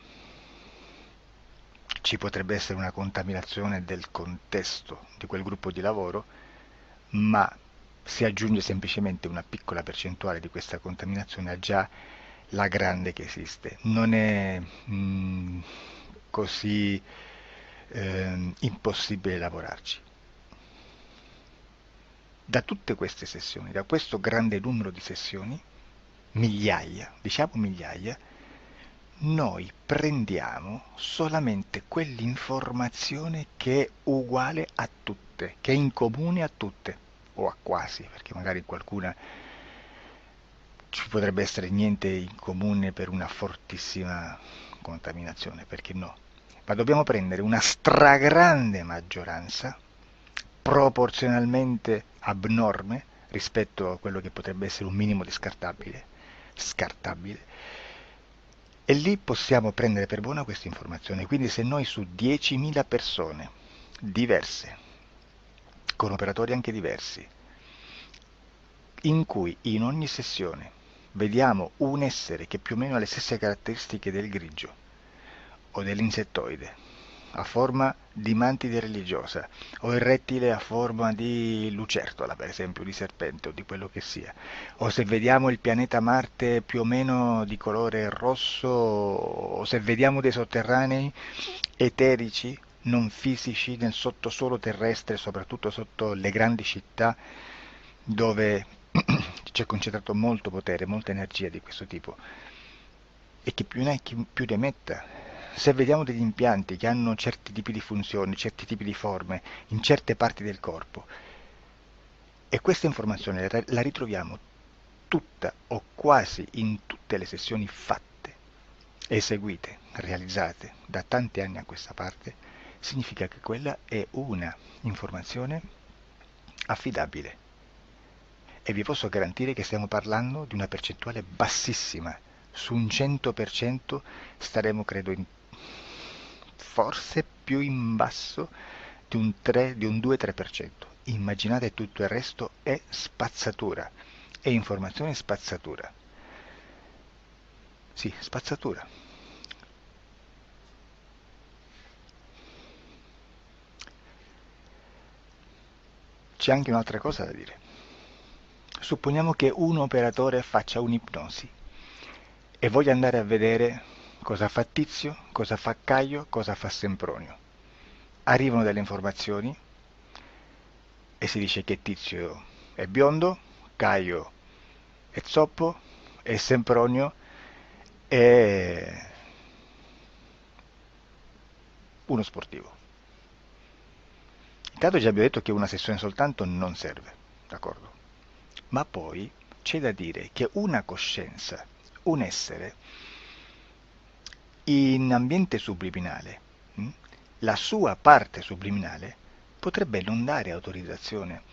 Ci potrebbe essere una contaminazione del contesto di quel gruppo di lavoro, ma si aggiunge semplicemente una piccola percentuale di questa contaminazione a già la grande che esiste. Non è così impossibile lavorarci. Da tutte queste sessioni, da questo grande numero di sessioni, migliaia, diciamo migliaia, noi prendiamo solamente quell'informazione che è uguale a tutte, che è in comune a tutte, o a quasi, perché magari qualcuna ci potrebbe essere niente in comune per una fortissima contaminazione, perché no? Ma dobbiamo prendere una stragrande maggioranza, proporzionalmente abnorme rispetto a quello che potrebbe essere un minimo di scartabile, e lì possiamo prendere per buona questa informazione. Quindi se noi su 10.000 persone diverse, con operatori anche diversi, in cui in ogni sessione vediamo un essere che più o meno ha le stesse caratteristiche del grigio o dell'insettoide, a forma di mantide religiosa, o il rettile a forma di lucertola, per esempio, di serpente o di quello che sia, o se vediamo il pianeta Marte più o meno di colore rosso, o se vediamo dei sotterranei eterici, non fisici, nel sottosuolo terrestre, soprattutto sotto le grandi città, dove c'è concentrato molto potere, molta energia di questo tipo, e che più ne hai più ne metta, se vediamo degli impianti che hanno certi tipi di funzioni, certi tipi di forme in certe parti del corpo, e questa informazione la ritroviamo tutta o quasi in tutte le sessioni fatte, eseguite, realizzate da tanti anni a questa parte, significa che quella è una informazione affidabile. E vi posso garantire che stiamo parlando di una percentuale bassissima. Su un 100% staremo, credo, forse più in basso di un 2-3%. Immaginate, tutto il resto è spazzatura, è informazione spazzatura. Sì, spazzatura. C'è anche un'altra cosa da dire. Supponiamo che un operatore faccia un'ipnosi e voglia andare a vedere cosa fa Tizio, cosa fa Caio, cosa fa Sempronio. Arrivano delle informazioni e si dice che Tizio è biondo, Caio è zoppo e Sempronio è uno sportivo. Intanto già abbiamo detto che una sessione soltanto non serve, d'accordo? Ma poi c'è da dire che una coscienza, un essere, in ambiente subliminale, la sua parte subliminale potrebbe non dare autorizzazione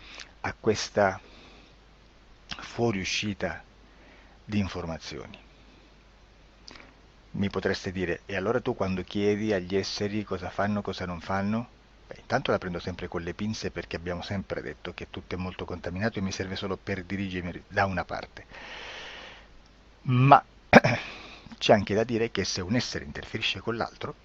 a questa fuoriuscita di informazioni. Mi potreste dire, e allora tu quando chiedi agli esseri cosa fanno, cosa non fanno? Beh, intanto la prendo sempre con le pinze perché abbiamo sempre detto che tutto è molto contaminato e mi serve solo per dirigermi da una parte. Ma c'è anche da dire che se un essere interferisce con l'altro,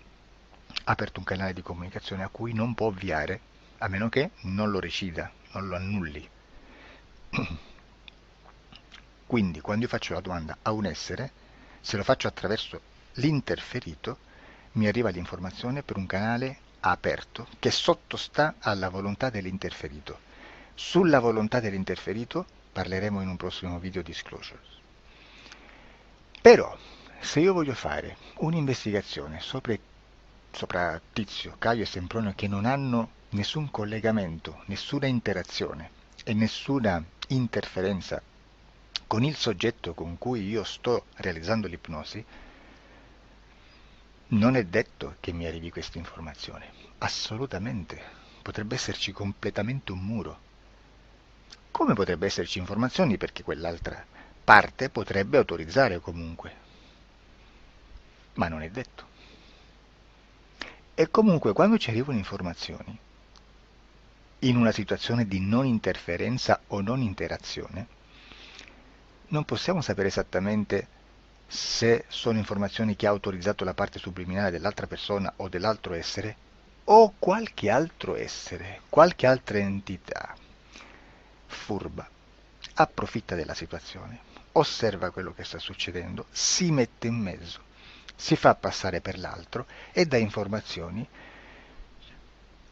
ha aperto un canale di comunicazione a cui non può ovviare, a meno che non lo recida, non lo annulli. Quindi quando io faccio la domanda a un essere, se lo faccio attraverso l'interferito, mi arriva l'informazione per un canale aperto che sottostà alla volontà dell'interferito. Sulla volontà dell'interferito parleremo in un prossimo video disclosures. Però, se io voglio fare un'investigazione sopra Tizio, Caio e Sempronio che non hanno nessun collegamento, nessuna interazione e nessuna interferenza con il soggetto con cui io sto realizzando l'ipnosi, non è detto che mi arrivi questa informazione. Assolutamente. Potrebbe esserci completamente un muro. Come potrebbe esserci informazioni perché quell'altra parte potrebbe autorizzare comunque. Ma non è detto. E comunque quando ci arrivano informazioni, in una situazione di non interferenza o non interazione, non possiamo sapere esattamente se sono informazioni che ha autorizzato la parte subliminale dell'altra persona o dell'altro essere, o qualche altro essere, qualche altra entità furba, approfitta della situazione, osserva quello che sta succedendo, si mette in mezzo, si fa passare per l'altro e dà informazioni,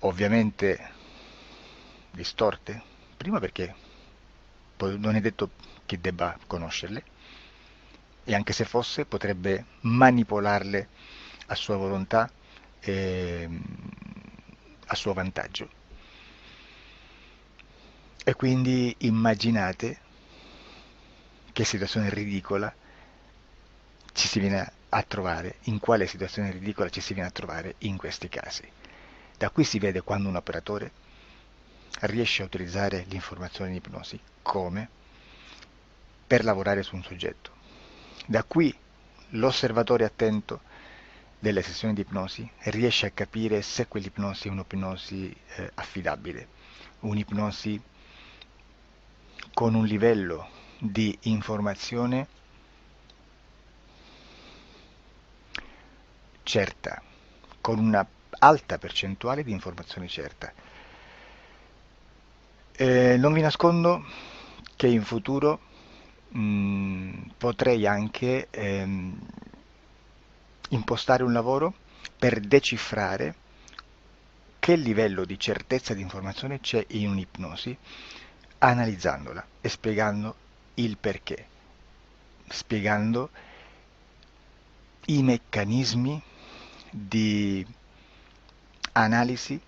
ovviamente distorte, prima perché non è detto che debba conoscerle, e anche se fosse potrebbe manipolarle a sua volontà e a suo vantaggio. E quindi immaginate che situazione ridicola ci si viene a trovare, in quale situazione ridicola ci si viene a trovare in questi casi. Da qui si vede quando un operatore riesce a utilizzare l'informazione in ipnosi come per lavorare su un soggetto. Da qui l'osservatore attento delle sessioni di ipnosi riesce a capire se quell'ipnosi è un'ipnosi affidabile, un'ipnosi con un livello di informazione certa, con una alta percentuale di informazione certa. Non vi nascondo che in futuro potrei anche impostare un lavoro per decifrare che livello di certezza di informazione c'è in un'ipnosi, analizzandola e spiegando il perché, spiegando i meccanismi di analisi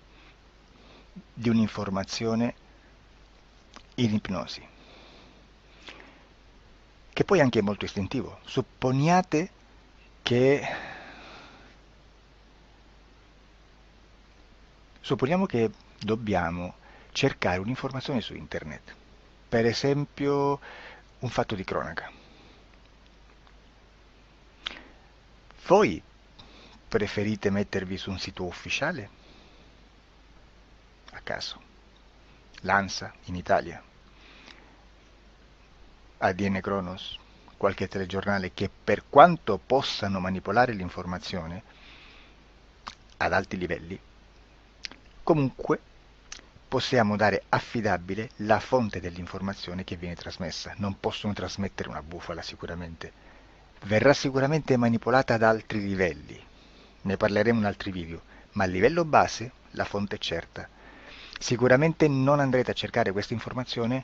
di un'informazione in ipnosi, che poi anche è molto istintivo. Supponiamo che dobbiamo cercare un'informazione su internet, per esempio un fatto di cronaca. Voi preferite mettervi su un sito ufficiale? A caso. L'ANSA in Italia, ADN Kronos, qualche telegiornale che, per quanto possano manipolare l'informazione ad alti livelli, comunque possiamo dare affidabile la fonte dell'informazione che viene trasmessa. Non possono trasmettere una bufala sicuramente. Verrà sicuramente manipolata ad altri livelli. Ne parleremo in altri video, ma a livello base la fonte è certa. Sicuramente non andrete a cercare questa informazione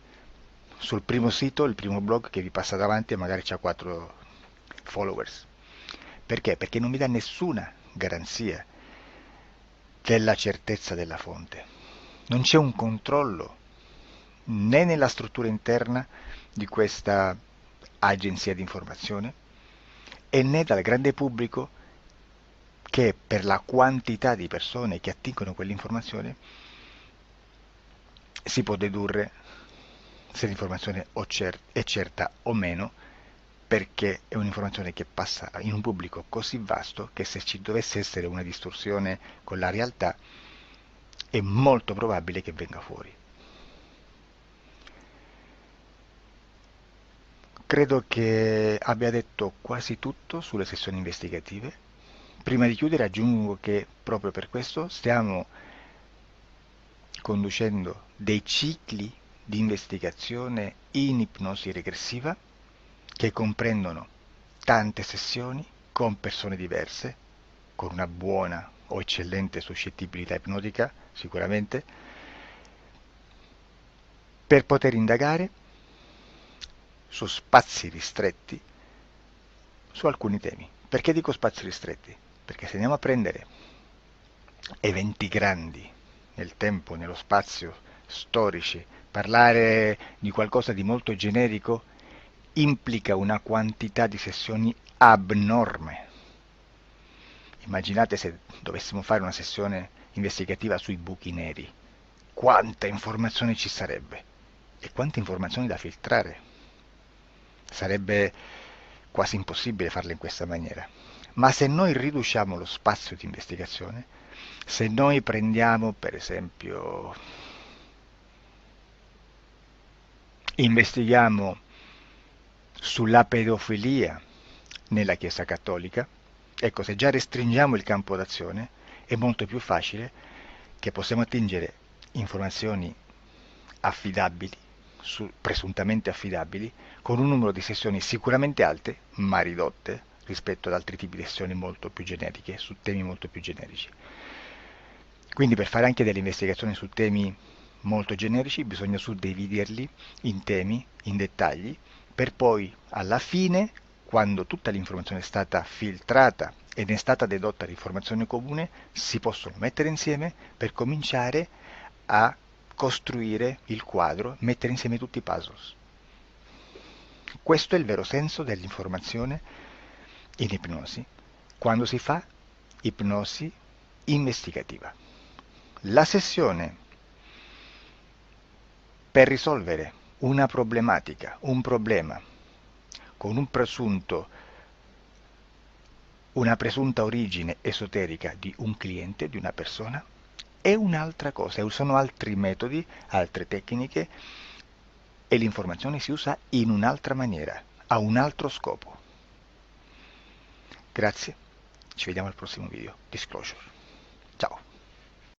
sul primo sito, il primo blog che vi passa davanti e magari c'ha 4 followers. Perché? Perché non vi dà nessuna garanzia della certezza della fonte. Non c'è un controllo né nella struttura interna di questa agenzia di informazione e né dal grande pubblico, che per la quantità di persone che attingono quell'informazione si può dedurre se l'informazione è certa o meno, perché è un'informazione che passa in un pubblico così vasto che se ci dovesse essere una distorsione con la realtà è molto probabile che venga fuori. Credo che abbia detto quasi tutto sulle sessioni investigative. Prima di chiudere aggiungo che proprio per questo stiamo conducendo dei cicli di investigazione in ipnosi regressiva che comprendono tante sessioni con persone diverse, con una buona o eccellente suscettibilità ipnotica sicuramente, per poter indagare su spazi ristretti su alcuni temi. Perché dico spazi ristretti? Perché se andiamo a prendere eventi grandi nel tempo, nello spazio, storici, parlare di qualcosa di molto generico implica una quantità di sessioni abnorme. Immaginate se dovessimo fare una sessione investigativa sui buchi neri. Quanta informazione ci sarebbe e quante informazioni da filtrare. Sarebbe quasi impossibile farla in questa maniera. Ma se noi riduciamo lo spazio di investigazione, se noi prendiamo per esempio, investighiamo sulla pedofilia nella Chiesa Cattolica, ecco, se già restringiamo il campo d'azione è molto più facile che possiamo attingere informazioni affidabili, presuntamente affidabili, con un numero di sessioni sicuramente alte, ma ridotte rispetto ad altri tipi di sessioni molto più generiche, su temi molto più generici. Quindi per fare anche delle investigazioni su temi molto generici bisogna suddividerli in temi, in dettagli, per poi alla fine, quando tutta l'informazione è stata filtrata ed è stata dedotta l'informazione comune, si possono mettere insieme per cominciare a costruire il quadro, mettere insieme tutti i puzzles. Questo è il vero senso dell'informazione in ipnosi, quando si fa ipnosi investigativa. La sessione per risolvere una problematica, un problema, con una presunta origine esoterica di un cliente, di una persona, è un'altra cosa, sono altri metodi, altre tecniche e l'informazione si usa in un'altra maniera, ha un altro scopo. Grazie, ci vediamo al prossimo video. Disclosure.